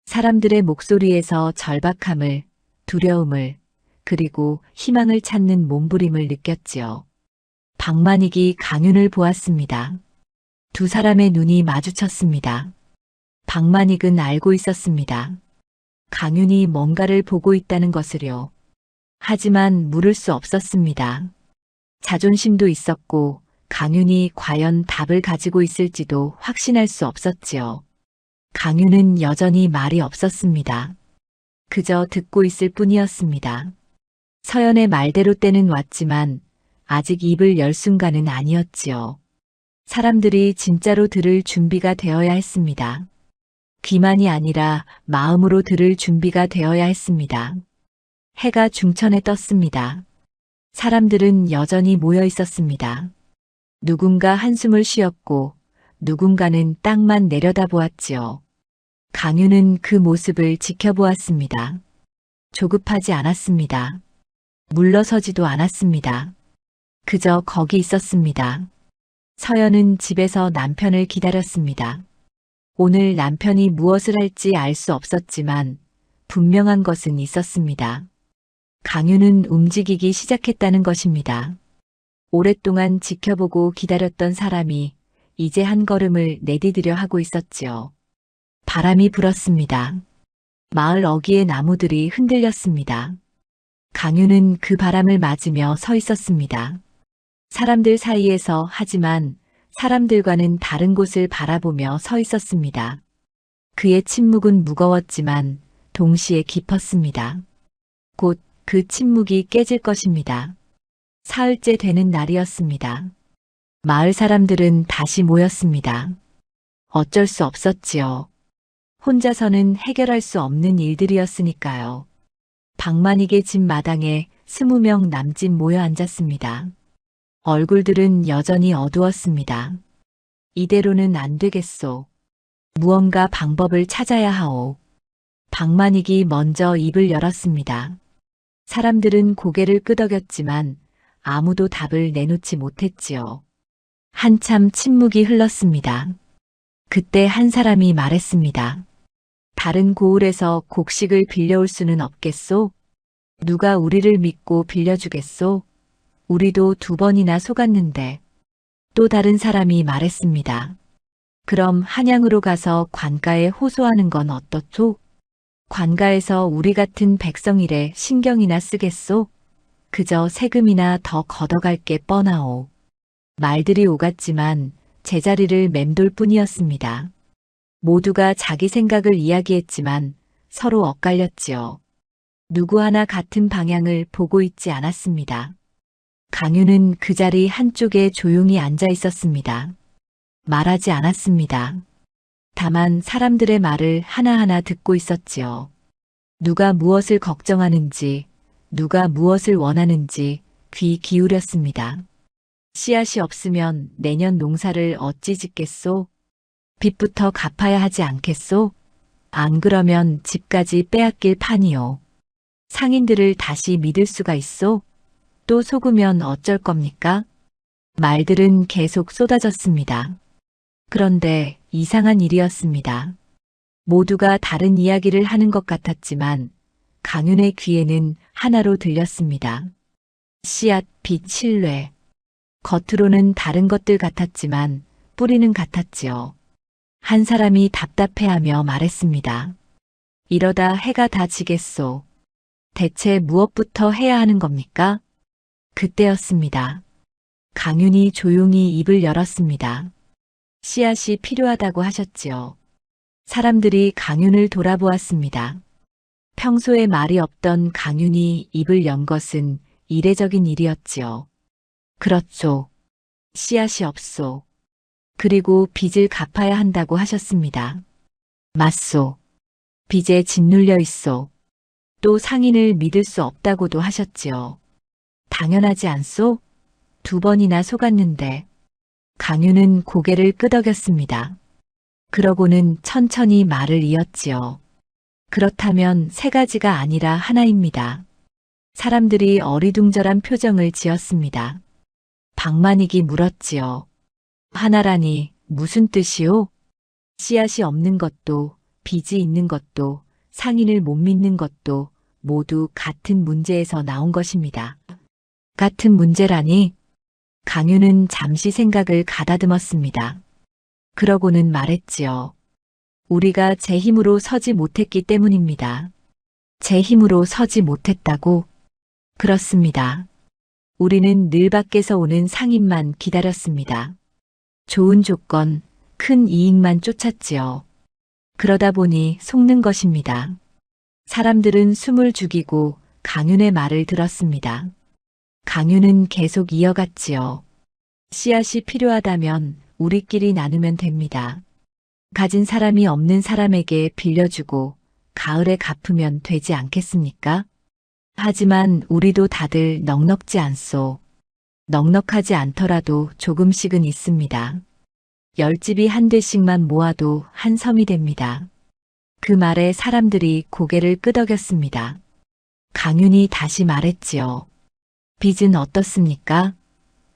사람들의 목소리에서 절박함을, 두려움을, 그리고 희망을 찾는 몸부림을 느꼈지요. 박만익이 강윤을 보았습니다. 두 사람의 눈이 마주쳤습니다. 박만익은 알고 있었습니다. 강윤이 뭔가를 보고 있다는 것을요. 하지만 물을 수 없었습니다. 자존심도 있었고 강윤이 과연 답을 가지고 있을지도 확신할 수 없었지요. 강윤은 여전히 말이 없었습니다. 그저 듣고 있을 뿐이었습니다. 서연의 말대로 때는 왔지만 아직 입을 열 순간은 아니었지요. 사람들이 진짜로 들을 준비가 되어야 했습니다. 귀만이 아니라 마음으로 들을 준비가 되어야 했습니다. 해가 중천에 떴습니다. 사람들은 여전히 모여 있었습니다. 누군가 한숨을 쉬었고 누군가는 땅만 내려다보았지요. 강유는 그 모습을 지켜보았습니다. 조급하지 않았습니다. 물러서지도 않았습니다. 그저 거기 있었습니다. 서연은 집에서 남편을 기다렸습니다. 오늘 남편이 무엇을 할지 알 수 없었지만 분명한 것은 있었습니다. 강유는 움직이기 시작했다는 것입니다. 오랫동안 지켜보고 기다렸던 사람이 이제 한 걸음을 내디디려 하고 있었지요. 바람이 불었습니다. 마을 어귀의 나무들이 흔들렸습니다. 강유는 그 바람을 맞으며 서 있었습니다. 사람들 사이에서 하지만 사람들과는 다른 곳을 바라보며 서 있었습니다. 그의 침묵은 무거웠지만 동시에 깊었습니다. 곧 그 침묵이 깨질 것입니다. 사흘째 되는 날이었습니다. 마을 사람들은 다시 모였습니다. 어쩔 수 없었지요. 혼자서는 해결할 수 없는 일들이었으니까요. 방만익의 집 마당에 20명 남짓 모여 앉았습니다. 얼굴들은 여전히 어두웠습니다. 이대로는 안 되겠소. 무언가 방법을 찾아야 하오. 방만익이 먼저 입을 열었습니다. 사람들은 고개를 끄덕였지만 아무도 답을 내놓지 못했지요. 한참 침묵이 흘렀습니다. 그때 한 사람이 말했습니다. 다른 고을에서 곡식을 빌려올 수는 없겠소? 누가 우리를 믿고 빌려주겠소? 우리도 2번이나 속았는데. 또 다른 사람이 말했습니다. 그럼 한양으로 가서 관가에 호소하는 건 어떻소? 관가에서 우리 같은 백성일에 신경이나 쓰겠소? 그저 세금이나 더 걷어갈 게 뻔하오. 말들이 오갔지만 제자리를 맴돌 뿐이었습니다. 모두가 자기 생각을 이야기했지만 서로 엇갈렸지요. 누구 하나 같은 방향을 보고 있지 않았습니다. 강유는 그 자리 한쪽에 조용히 앉아 있었습니다. 말하지 않았습니다. 다만 사람들의 말을 하나하나 듣고 있었지요. 누가 무엇을 걱정하는지, 누가 무엇을 원하는지 귀 기울였습니다. 씨앗이 없으면 내년 농사를 어찌 짓겠소? 빚부터 갚아야 하지 않겠소? 안 그러면 집까지 빼앗길 판이요. 상인들을 다시 믿을 수가 있소? 또 속으면 어쩔 겁니까? 말들은 계속 쏟아졌습니다. 그런데 이상한 일이었습니다. 모두가 다른 이야기를 하는 것 같았지만 강윤의 귀에는 하나로 들렸습니다. 씨앗, 빚, 신뢰. 겉으로는 다른 것들 같았지만 뿌리는 같았지요. 한 사람이 답답해하며 말했습니다. 이러다 해가 다 지겠소. 대체 무엇부터 해야 하는 겁니까? 그때였습니다. 강윤이 조용히 입을 열었습니다. 씨앗이 필요하다고 하셨지요. 사람들이 강윤을 돌아보았습니다. 평소에 말이 없던 강윤이 입을 연 것은 이례적인 일이었지요. 그렇죠. 씨앗이 없소. 그리고 빚을 갚아야 한다고 하셨습니다. 맞소. 빚에 짓눌려 있소. 또 상인을 믿을 수 없다고도 하셨지요. 당연하지 않소? 2번이나 속았는데. 강유는 고개를 끄덕였습니다. 그러고는 천천히 말을 이었지요. 그렇다면 3가지가 아니라 하나입니다. 사람들이 어리둥절한 표정을 지었습니다. 방만익이 물었지요. 하나라니 무슨 뜻이오? 씨앗이 없는 것도 빚이 있는 것도 상인을 못 믿는 것도 모두 같은 문제에서 나온 것입니다. 같은 문제라니? 강유는 잠시 생각을 가다듬었습니다. 그러고는 말했지요. 우리가 제 힘으로 서지 못했기 때문입니다. 제 힘으로 서지 못했다고? 그렇습니다. 우리는 늘 밖에서 오는 상인만 기다렸습니다. 좋은 조건, 큰 이익만 쫓았지요. 그러다 보니 속는 것입니다. 사람들은 숨을 죽이고 강윤의 말을 들었습니다. 강윤은 계속 이어갔지요. 씨앗이 필요하다면 우리끼리 나누면 됩니다. 가진 사람이 없는 사람에게 빌려주고 가을에 갚으면 되지 않겠습니까? 하지만 우리도 다들 넉넉지 않소. 넉넉하지 않더라도 조금씩은 있습니다. 10집이 한 대씩만 모아도 한 섬이 됩니다. 그 말에 사람들이 고개를 끄덕였습니다. 강윤이 다시 말했지요. 빚은 어떻습니까?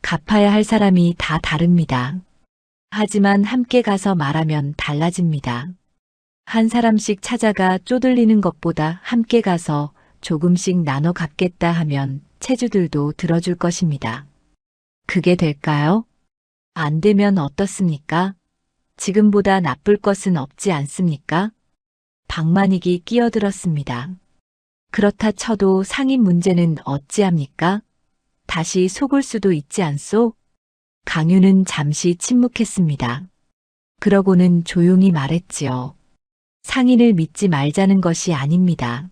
갚아야 할 사람이 다 다릅니다. 하지만 함께 가서 말하면 달라집니다. 한 사람씩 찾아가 쪼들리는 것보다 함께 가서 조금씩 나눠 갚겠다 하면 체주들도 들어줄 것입니다. 그게 될까요? 안 되면 어떻습니까? 지금보다 나쁠 것은 없지 않습니까? 박만익이 끼어들었습니다. 그렇다 쳐도 상인 문제는 어찌합니까? 다시 속을 수도 있지 않소? 강유는 잠시 침묵했습니다. 그러고는 조용히 말했지요. 상인을 믿지 말자는 것이 아닙니다.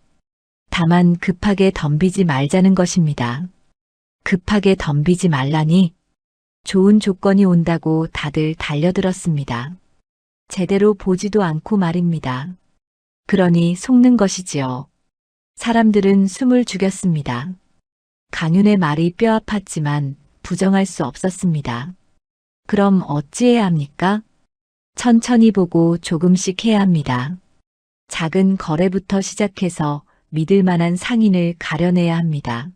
다만 급하게 덤비지 말자는 것입니다. 급하게 덤비지 말라니? 좋은 조건이 온다고 다들 달려들었습니다. 제대로 보지도 않고 말입니다. 그러니 속는 것이지요. 사람들은 숨을 죽였습니다. 강윤의 말이 뼈 아팠지만 부정할 수 없었습니다. 그럼 어찌해야 합니까? 천천히 보고 조금씩 해야 합니다. 작은 거래부터 시작해서 믿을 만한 상인을 가려내야 합니다.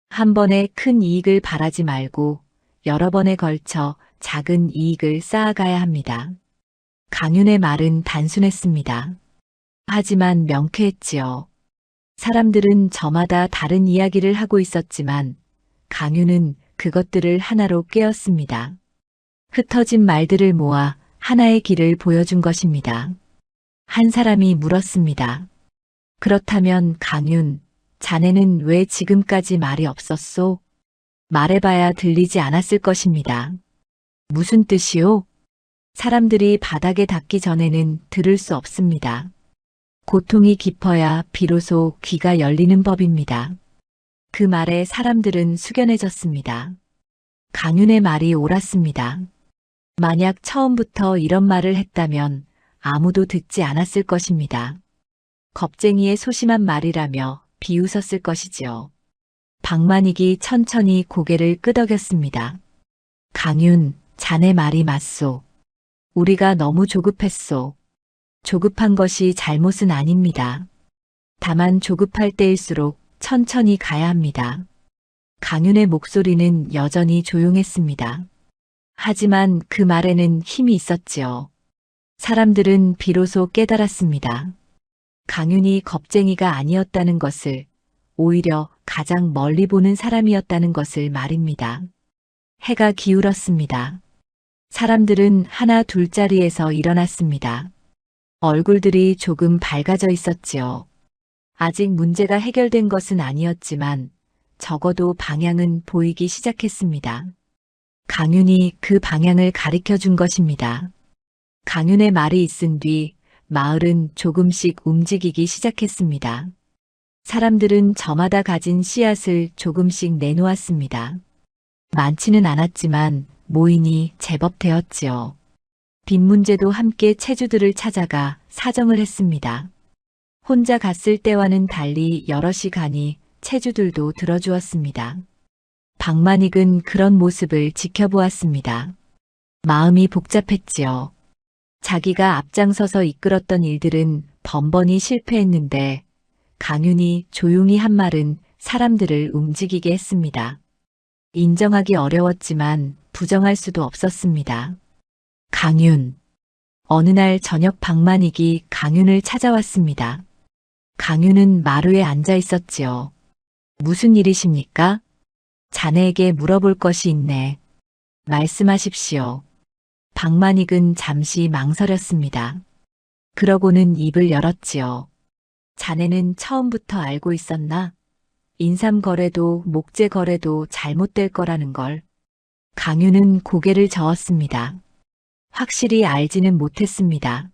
한 번에 큰 이익을 바라지 말고 여러 번에 걸쳐 작은 이익을 쌓아가야 합니다. 강윤의 말은 단순했습니다. 하지만 명쾌했지요. 사람들은 저마다 다른 이야기를 하고 있었지만 강윤은 그것들을 하나로 꿰었습니다. 흩어진 말들을 모아 하나의 길을 보여준 것입니다. 한 사람이 물었습니다. 그렇다면 강윤, 자네는 왜 지금까지 말이 없었소? 말해봐야 들리지 않았을 것입니다. 무슨 뜻이오? 사람들이 바닥에 닿기 전에는 들을 수 없습니다. 고통이 깊어야 비로소 귀가 열리는 법입니다. 그 말에 사람들은 숙연해졌습니다. 강윤의 말이 옳았습니다. 만약 처음부터 이런 말을 했다면 아무도 듣지 않았을 것입니다. 겁쟁이의 소심한 말이라며 비웃었을 것이지요. 박만익이 천천히 고개를 끄덕였습니다. 강윤, 자네 말이 맞소. 우리가 너무 조급했소. 조급한 것이 잘못은 아닙니다. 다만 조급할 때일수록 천천히 가야 합니다. 강윤의 목소리는 여전히 조용했습니다. 하지만 그 말에는 힘이 있었지요. 사람들은 비로소 깨달았습니다. 강윤이 겁쟁이가 아니었다는 것을, 오히려 가장 멀리 보는 사람이었다는 것을 말입니다. 해가 기울었습니다. 사람들은 하나 둘자리에서 일어났습니다. 얼굴들이 조금 밝아져 있었지요. 아직 문제가 해결된 것은 아니었지만 적어도 방향은 보이기 시작했습니다. 강윤이 그 방향을 가리켜 준 것입니다. 강윤의 말이 있은 뒤 마을은 조금씩 움직이기 시작했습니다. 사람들은 저마다 가진 씨앗을 조금씩 내놓았습니다. 많지는 않았지만 모인이 제법 되었지요. 빚 문제도 함께 체주들을 찾아가 사정을 했습니다. 혼자 갔을 때와는 달리 여럿이 가니 체주들도 들어주었습니다. 박만익은 그런 모습을 지켜보았습니다. 마음이 복잡했지요. 자기가 앞장서서 이끌었던 일들은 번번이 실패했는데 강윤이 조용히 한 말은 사람들을 움직이게 했습니다. 인정하기 어려웠지만 부정할 수도 없었습니다. 강윤. 어느 날 저녁 박만익이 강윤을 찾아왔습니다. 강윤은 마루에 앉아 있었지요. 무슨 일이십니까? 자네에게 물어볼 것이 있네. 말씀하십시오. 박만익은 잠시 망설였습니다. 그러고는 입을 열었지요. 자네는 처음부터 알고 있었나? 인삼거래도 목재거래도 잘못될 거라는 걸. 강윤은 고개를 저었습니다. 확실히 알지는 못했습니다.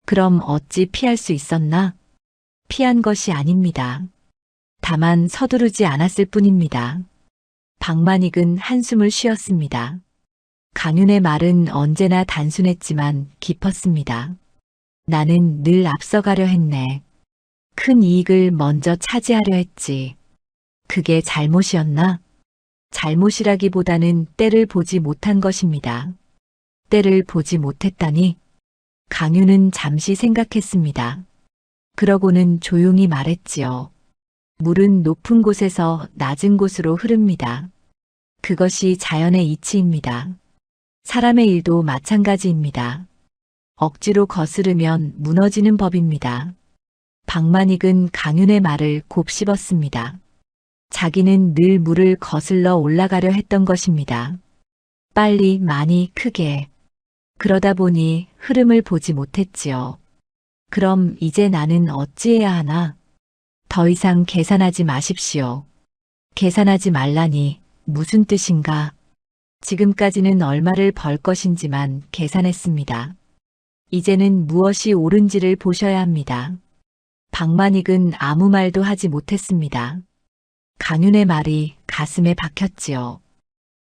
그럼 어찌 피할 수 있었나? 피한 것이 아닙니다. 다만 서두르지 않았을 뿐입니다. 박만익은 한숨을 쉬었습니다. 강윤의 말은 언제나 단순했지만 깊었습니다. 나는 늘 앞서가려 했네. 큰 이익을 먼저 차지하려 했지. 그게 잘못이었나? 잘못이라기보다는 때를 보지 못한 것입니다. 때를 보지 못했다니? 강윤은 잠시 생각했습니다. 그러고는 조용히 말했지요. 물은 높은 곳에서 낮은 곳으로 흐릅니다. 그것이 자연의 이치입니다. 사람의 일도 마찬가지입니다. 억지로 거스르면 무너지는 법입니다. 박만익은 강윤의 말을 곱씹었습니다. 자기는 늘 물을 거슬러 올라가려 했던 것입니다. 빨리, 많이, 크게. 그러다 보니 흐름을 보지 못했지요. 그럼 이제 나는 어찌해야 하나? 더 이상 계산하지 마십시오. 계산하지 말라니 무슨 뜻인가? 지금까지는 얼마를 벌 것인지만 계산했습니다. 이제는 무엇이 옳은지를 보셔야 합니다. 박만익은 아무 말도 하지 못했습니다. 강윤의 말이 가슴에 박혔지요.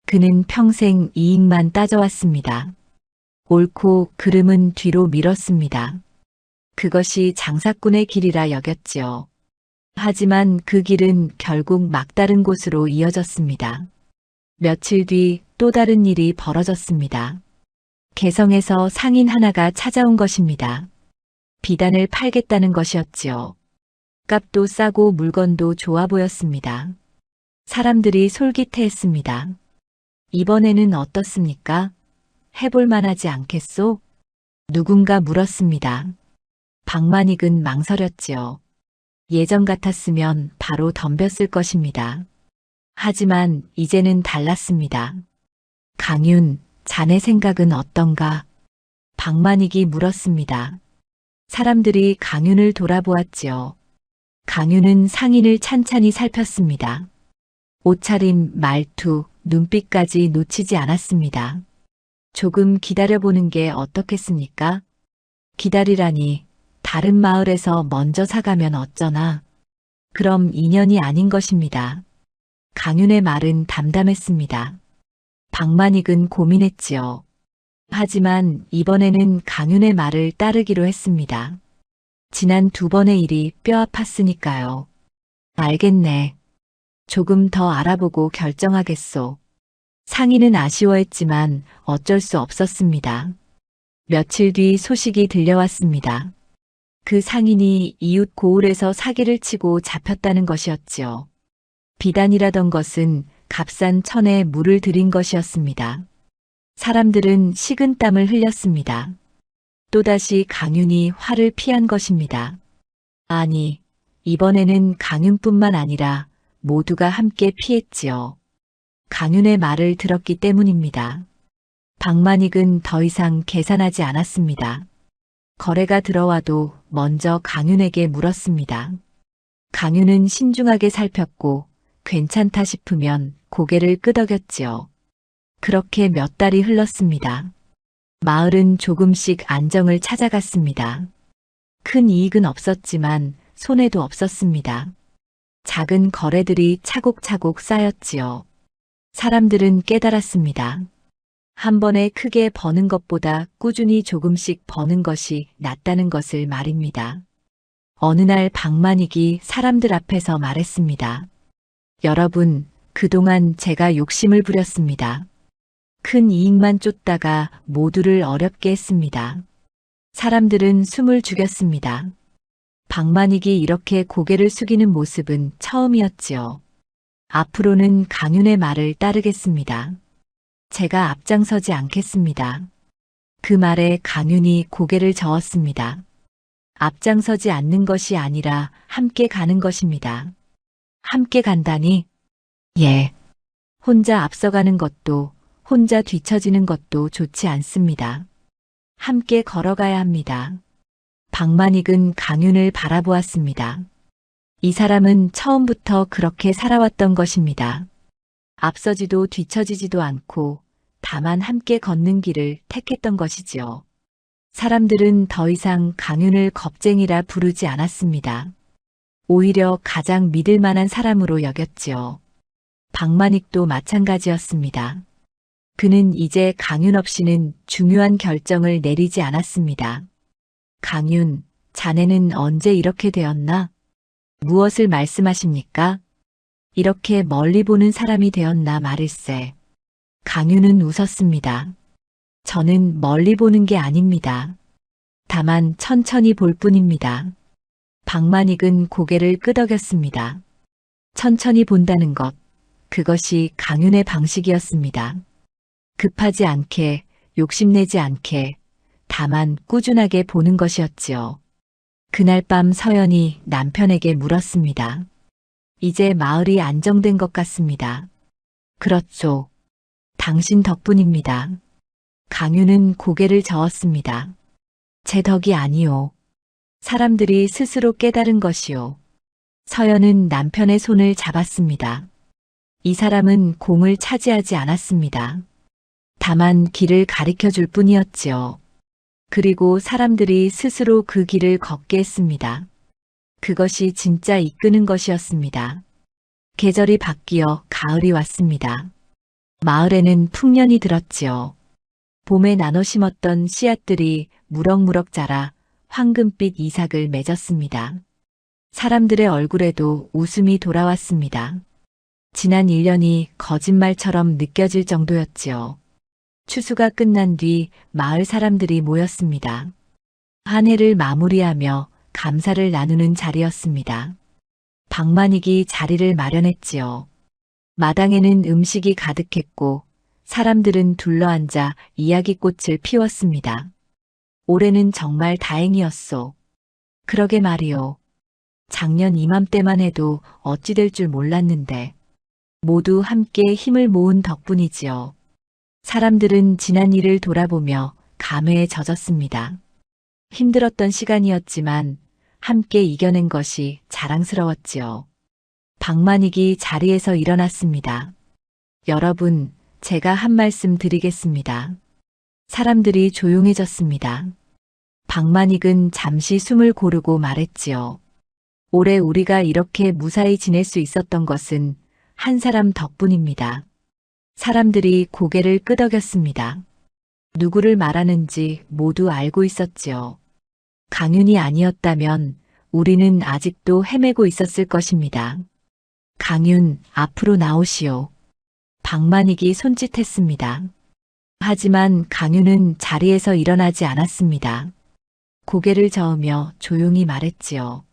그는 평생 이익만 따져왔습니다. 옳고 그름은 뒤로 미뤘습니다. 그것이 장사꾼의 길이라 여겼지요. 하지만 그 길은 결국 막다른 곳으로 이어졌습니다. 며칠 뒤 또 다른 일이 벌어졌습니다. 개성에서 상인 하나가 찾아온 것입니다. 비단을 팔겠다는 것이었지요. 값도 싸고 물건도 좋아 보였습니다. 사람들이 솔깃해했습니다. 이번에는 어떻습니까? 해볼 만하지 않겠소? 누군가 물었습니다. 박만익은 망설였지요. 예전 같았으면 바로 덤볐을 것입니다. 하지만 이제는 달랐습니다. 강윤, 자네 생각은 어떤가? 박만익이 물었습니다. 사람들이 강윤을 돌아보았지요. 강윤은 상인을 찬찬히 살폈습니다. 옷차림, 말투, 눈빛까지 놓치지 않았습니다. 조금 기다려보는 게 어떻겠습니까? 기다리라니, 다른 마을에서 먼저 사가면 어쩌나. 그럼 인연이 아닌 것입니다. 강윤의 말은 담담했습니다. 박만익은 고민했지요. 하지만 이번에는 강윤의 말을 따르기로 했습니다. 지난 2번의 일이 뼈 아팠으니까요. 알겠네. 조금 더 알아보고 결정하겠소. 상인은 아쉬워했지만 어쩔 수 없었습니다. 며칠 뒤 소식이 들려왔습니다. 그 상인이 이웃 고을에서 사기를 치고 잡혔다는 것이었지요. 비단이라던 것은 값싼 천에 물을 들인 것이었습니다. 사람들은 식은땀을 흘렸습니다. 또다시 강윤이 화를 피한 것입니다. 아니, 이번에는 강윤뿐만 아니라 모두가 함께 피했지요. 강윤의 말을 들었기 때문입니다. 박만익은 더 이상 계산하지 않았습니다. 거래가 들어와도 먼저 강윤에게 물었습니다. 강윤은 신중하게 살폈고 괜찮다 싶으면 고개를 끄덕였지요. 그렇게 몇 달이 흘렀습니다. 마을은 조금씩 안정을 찾아갔습니다. 큰 이익은 없었지만 손해도 없었습니다. 작은 거래들이 차곡차곡 쌓였지요. 사람들은 깨달았습니다. 한 번에 크게 버는 것보다 꾸준히 조금씩 버는 것이 낫다는 것을 말입니다. 어느 날 박만익이 사람들 앞에서 말했습니다. 여러분, 그동안 제가 욕심을 부렸습니다. 큰 이익만 쫓다가 모두를 어렵게 했습니다. 사람들은 숨을 죽였습니다. 박만익이 이렇게 고개를 숙이는 모습은 처음이었지요. 앞으로는 강윤의 말을 따르겠습니다. 제가 앞장서지 않겠습니다. 그 말에 강윤이 고개를 저었습니다. 앞장서지 않는 것이 아니라 함께 가는 것입니다. 함께 간다니? 예. 혼자 앞서가는 것도 혼자 뒤처지는 것도 좋지 않습니다. 함께 걸어가야 합니다. 박만익은 강윤을 바라보았습니다. 이 사람은 처음부터 그렇게 살아왔던 것입니다. 앞서지도 뒤처지지도 않고 다만 함께 걷는 길을 택했던 것이지요. 사람들은 더 이상 강윤을 겁쟁이라 부르지 않았습니다. 오히려 가장 믿을 만한 사람으로 여겼지요. 박만익도 마찬가지였습니다. 그는 이제 강윤 없이는 중요한 결정을 내리지 않았습니다. 강윤, 자네는 언제 이렇게 되었나? 무엇을 말씀하십니까? 이렇게 멀리 보는 사람이 되었나 말일세. 강윤은 웃었습니다. 저는 멀리 보는 게 아닙니다. 다만 천천히 볼 뿐입니다. 박만익은 고개를 끄덕였습니다. 천천히 본다는 것, 그것이 강윤의 방식이었습니다. 급하지 않게, 욕심내지 않게, 다만 꾸준하게 보는 것이었지요. 그날 밤 서연이 남편에게 물었습니다. 이제 마을이 안정된 것 같습니다. 그렇죠. 당신 덕분입니다. 강유는 고개를 저었습니다. 제 덕이 아니요. 사람들이 스스로 깨달은 것이요. 서연은 남편의 손을 잡았습니다. 이 사람은 공을 차지하지 않았습니다. 다만 길을 가리켜 줄 뿐이었지요. 그리고 사람들이 스스로 그 길을 걷게 했습니다. 그것이 진짜 이끄는 것이었습니다. 계절이 바뀌어 가을이 왔습니다. 마을에는 풍년이 들었지요. 봄에 나눠 심었던 씨앗들이 무럭무럭 자라 황금빛 이삭을 맺었습니다. 사람들의 얼굴에도 웃음이 돌아왔습니다. 지난 1년이 거짓말처럼 느껴질 정도였지요. 추수가 끝난 뒤 마을 사람들이 모였습니다. 한 해를 마무리하며 감사를 나누는 자리였습니다. 방만익이 자리를 마련했지요. 마당에는 음식이 가득했고 사람들은 둘러앉아 이야기꽃을 피웠습니다. 올해는 정말 다행이었소. 그러게 말이오. 작년 이맘때만 해도 어찌 될 줄 몰랐는데 모두 함께 힘을 모은 덕분이지요. 사람들은 지난 일을 돌아보며 감회에 젖었습니다. 힘들었던 시간이었지만 함께 이겨낸 것이 자랑스러웠지요. 방만익이 자리에서 일어났습니다. 여러분, 제가 한 말씀 드리겠습니다. 사람들이 조용해졌습니다. 방만익은 잠시 숨을 고르고 말했지요. 올해 우리가 이렇게 무사히 지낼 수 있었던 것은 한 사람 덕분입니다. 사람들이 고개를 끄덕였습니다. 누구를 말하는지 모두 알고 있었지요. 강윤이 아니었다면 우리는 아직도 헤매고 있었을 것입니다. 강윤, 앞으로 나오시오. 방만익이 손짓했습니다. 하지만 강윤은 자리에서 일어나지 않았습니다. 고개를 저으며 조용히 말했지요.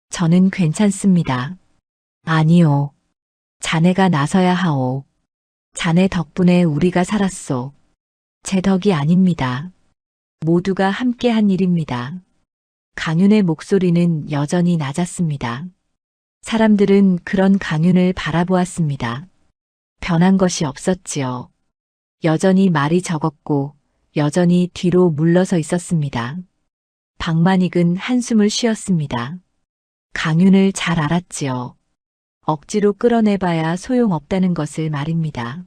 저는 괜찮습니다. 아니요. 자네가 나서야 하오. 자네 덕분에 우리가 살았소. 제 덕이 아닙니다. 모두가 함께 한 일입니다. 강윤의 목소리는 여전히 낮았습니다. 사람들은 그런 강윤을 바라보았습니다. 변한 것이 없었지요. 여전히 말이 적었고 여전히 뒤로 물러서 있었습니다. 방만익은 한숨을 쉬었습니다. 강윤을 잘 알았지요. 억지로 끌어내봐야 소용없다는 것을 말입니다.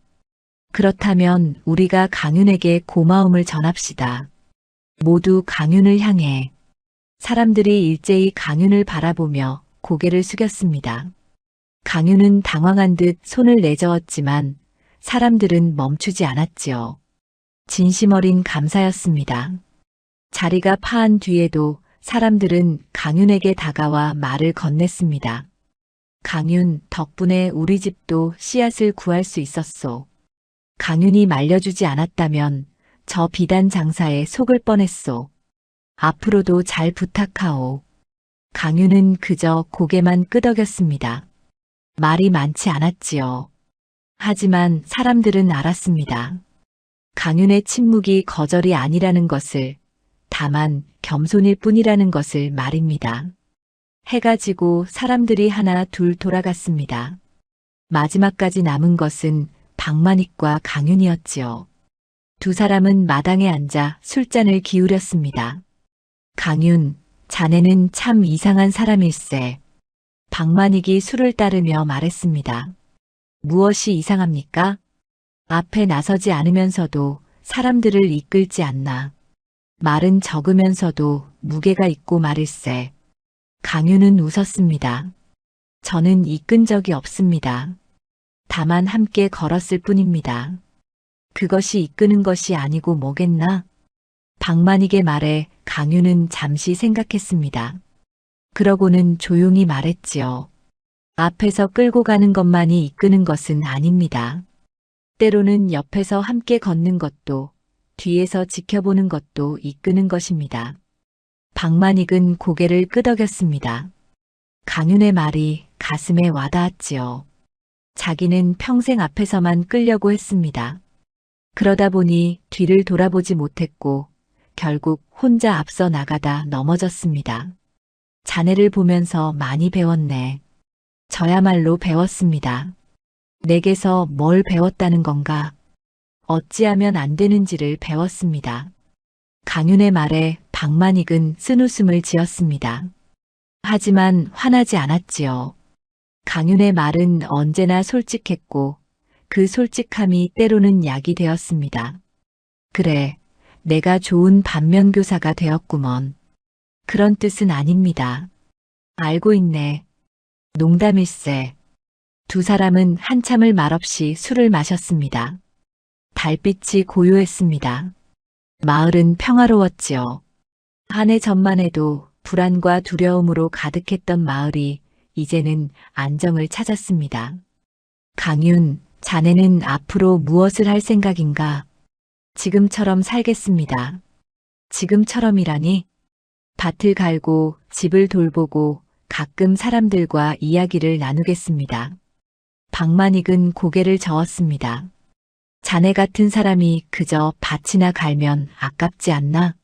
그렇다면 우리가 강윤에게 고마움을 전합시다. 모두 강윤을 향해. 사람들이 일제히 강윤을 바라보며 고개를 숙였습니다. 강윤은 당황한 듯 손을 내저었지만 사람들은 멈추지 않았지요. 진심 어린 감사였습니다. 자리가 파한 뒤에도 사람들은 강윤에게 다가와 말을 건넸습니다. 강윤, 덕분에 우리 집도 씨앗을 구할 수 있었소. 강윤이 말려주지 않았다면 저 비단 장사에 속을 뻔했소. 앞으로도 잘 부탁하오. 강윤은 그저 고개만 끄덕였습니다. 말이 많지 않았지요. 하지만 사람들은 알았습니다. 강윤의 침묵이 거절이 아니라는 것을, 다만 겸손일 뿐이라는 것을 말입니다. 해가 지고 사람들이 하나 둘 돌아갔습니다. 마지막까지 남은 것은 방만익과 강윤이었지요. 두 사람은 마당에 앉아 술잔을 기울였습니다. 강윤, 자네는 참 이상한 사람일세. 방만익이 술을 따르며 말했습니다. 무엇이 이상합니까? 앞에 나서지 않으면서도 사람들을 이끌지 않나. 말은 적으면서도 무게가 있고 말일세. 강윤은 웃었습니다. 저는 이끈 적이 없습니다. 다만 함께 걸었을 뿐입니다. 그것이 이끄는 것이 아니고 뭐겠나? 방만익의 말에 강윤은 잠시 생각했습니다. 그러고는 조용히 말했지요. 앞에서 끌고 가는 것만이 이끄는 것은 아닙니다. 때로는 옆에서 함께 걷는 것도, 뒤에서 지켜보는 것도 이끄는 것입니다. 방만익은 고개를 끄덕였습니다. 강윤의 말이 가슴에 와닿았지요. 자기는 평생 앞에서만 끌려고 했습니다. 그러다 보니 뒤를 돌아보지 못했고 결국 혼자 앞서 나가다 넘어졌습니다. 자네를 보면서 많이 배웠네. 저야말로 배웠습니다. 내게서 뭘 배웠다는 건가? 어찌하면 안 되는지를 배웠습니다. 강윤의 말에 박만익은 쓴웃음을 지었습니다. 하지만 화나지 않았지요. 강윤의 말은 언제나 솔직했고 그 솔직함이 때로는 약이 되었습니다. 그래, 내가 좋은 반면교사가 되었구먼. 그런 뜻은 아닙니다. 알고 있네. 농담일세. 두 사람은 한참을 말없이 술을 마셨습니다. 달빛이 고요했습니다. 마을은 평화로웠지요. 한 해 전만 해도 불안과 두려움으로 가득했던 마을이 이제는 안정을 찾았습니다. 강윤, 자네는 앞으로 무엇을 할 생각인가? 지금처럼 살겠습니다. 지금처럼이라니? 밭을 갈고 집을 돌보고 가끔 사람들과 이야기를 나누겠습니다. 박만익은 고개를 저었습니다. 자네 같은 사람이 그저 밭이나 갈면 아깝지 않나?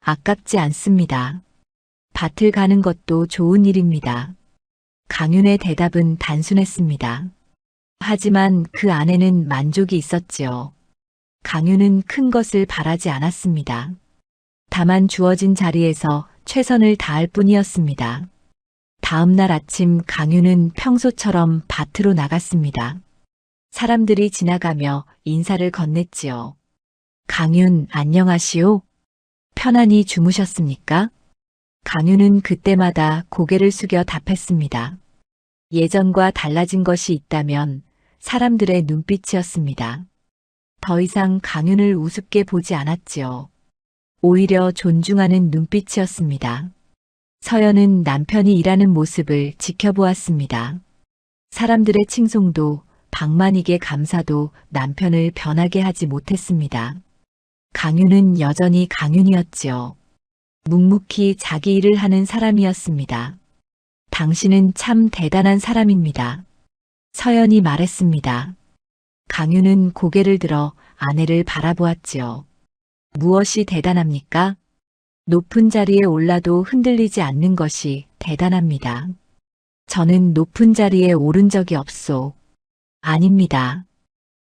아깝지 않습니다. 밭을 가는 것도 좋은 일입니다. 강윤의 대답은 단순했습니다. 하지만 그 안에는 만족이 있었지요. 강윤은 큰 것을 바라지 않았습니다. 다만 주어진 자리에서 최선을 다할 뿐이었습니다. 다음 날 아침 강윤은 평소처럼 밭으로 나갔습니다. 사람들이 지나가며 인사를 건넸지요. 강윤, 안녕하시오? 편안히 주무셨습니까? 강윤은 그때마다 고개를 숙여 답했습니다. 예전과 달라진 것이 있다면 사람들의 눈빛이었습니다. 더 이상 강윤을 우습게 보지 않았지요. 오히려 존중하는 눈빛이었습니다. 서연은 남편이 일하는 모습을 지켜보았습니다. 사람들의 칭송도 박만익의 감사도 남편을 변하게 하지 못했습니다. 강윤은 여전히 강윤이었지요. 묵묵히 자기 일을 하는 사람이었습니다. 당신은 참 대단한 사람입니다. 서연이 말했습니다. 강윤은 고개를 들어 아내를 바라보았지요. 무엇이 대단합니까? 높은 자리에 올라도 흔들리지 않는 것이 대단합니다. 저는 높은 자리에 오른 적이 없소. 아닙니다.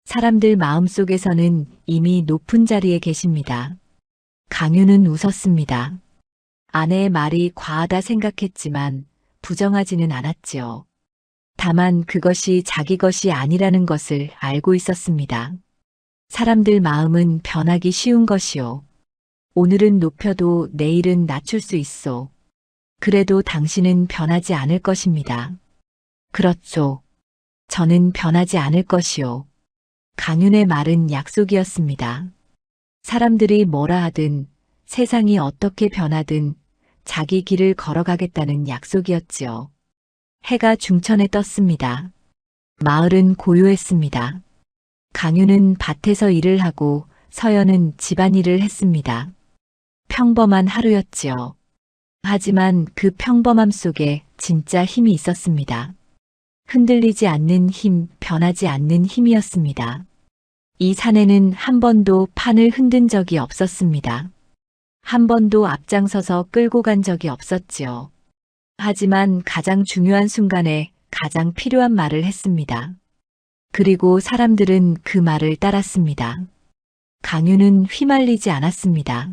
사람들 마음속에서는 이미 높은 자리에 계십니다. 강윤은 웃었습니다. 아내의 말이 과하다 생각했지만 부정하지는 않았지요. 다만 그것이 자기 것이 아니라는 것을 알고 있었습니다. 사람들 마음은 변하기 쉬운 것이요. 오늘은 높여도 내일은 낮출 수 있소. 그래도 당신은 변하지 않을 것입니다. 그렇죠. 저는 변하지 않을 것이요. 강윤의 말은 약속이었습니다. 사람들이 뭐라 하든 세상이 어떻게 변하든 자기 길을 걸어가겠다는 약속이었지요. 해가 중천에 떴습니다. 마을은 고요했습니다. 강윤은 밭에서 일을 하고 서연은 집안일을 했습니다. 평범한 하루였지요. 하지만 그 평범함 속에 진짜 힘이 있었습니다. 흔들리지 않는 힘, 변하지 않는 힘이었습니다. 이 사내는 한 번도 판을 흔든 적이 없었습니다. 한 번도 앞장서서 끌고 간 적이 없었지요. 하지만 가장 중요한 순간에 가장 필요한 말을 했습니다. 그리고 사람들은 그 말을 따랐습니다. 강윤은 휘말리지 않았습니다.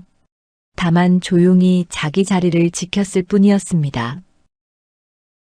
다만 조용히 자기 자리를 지켰을 뿐이었습니다.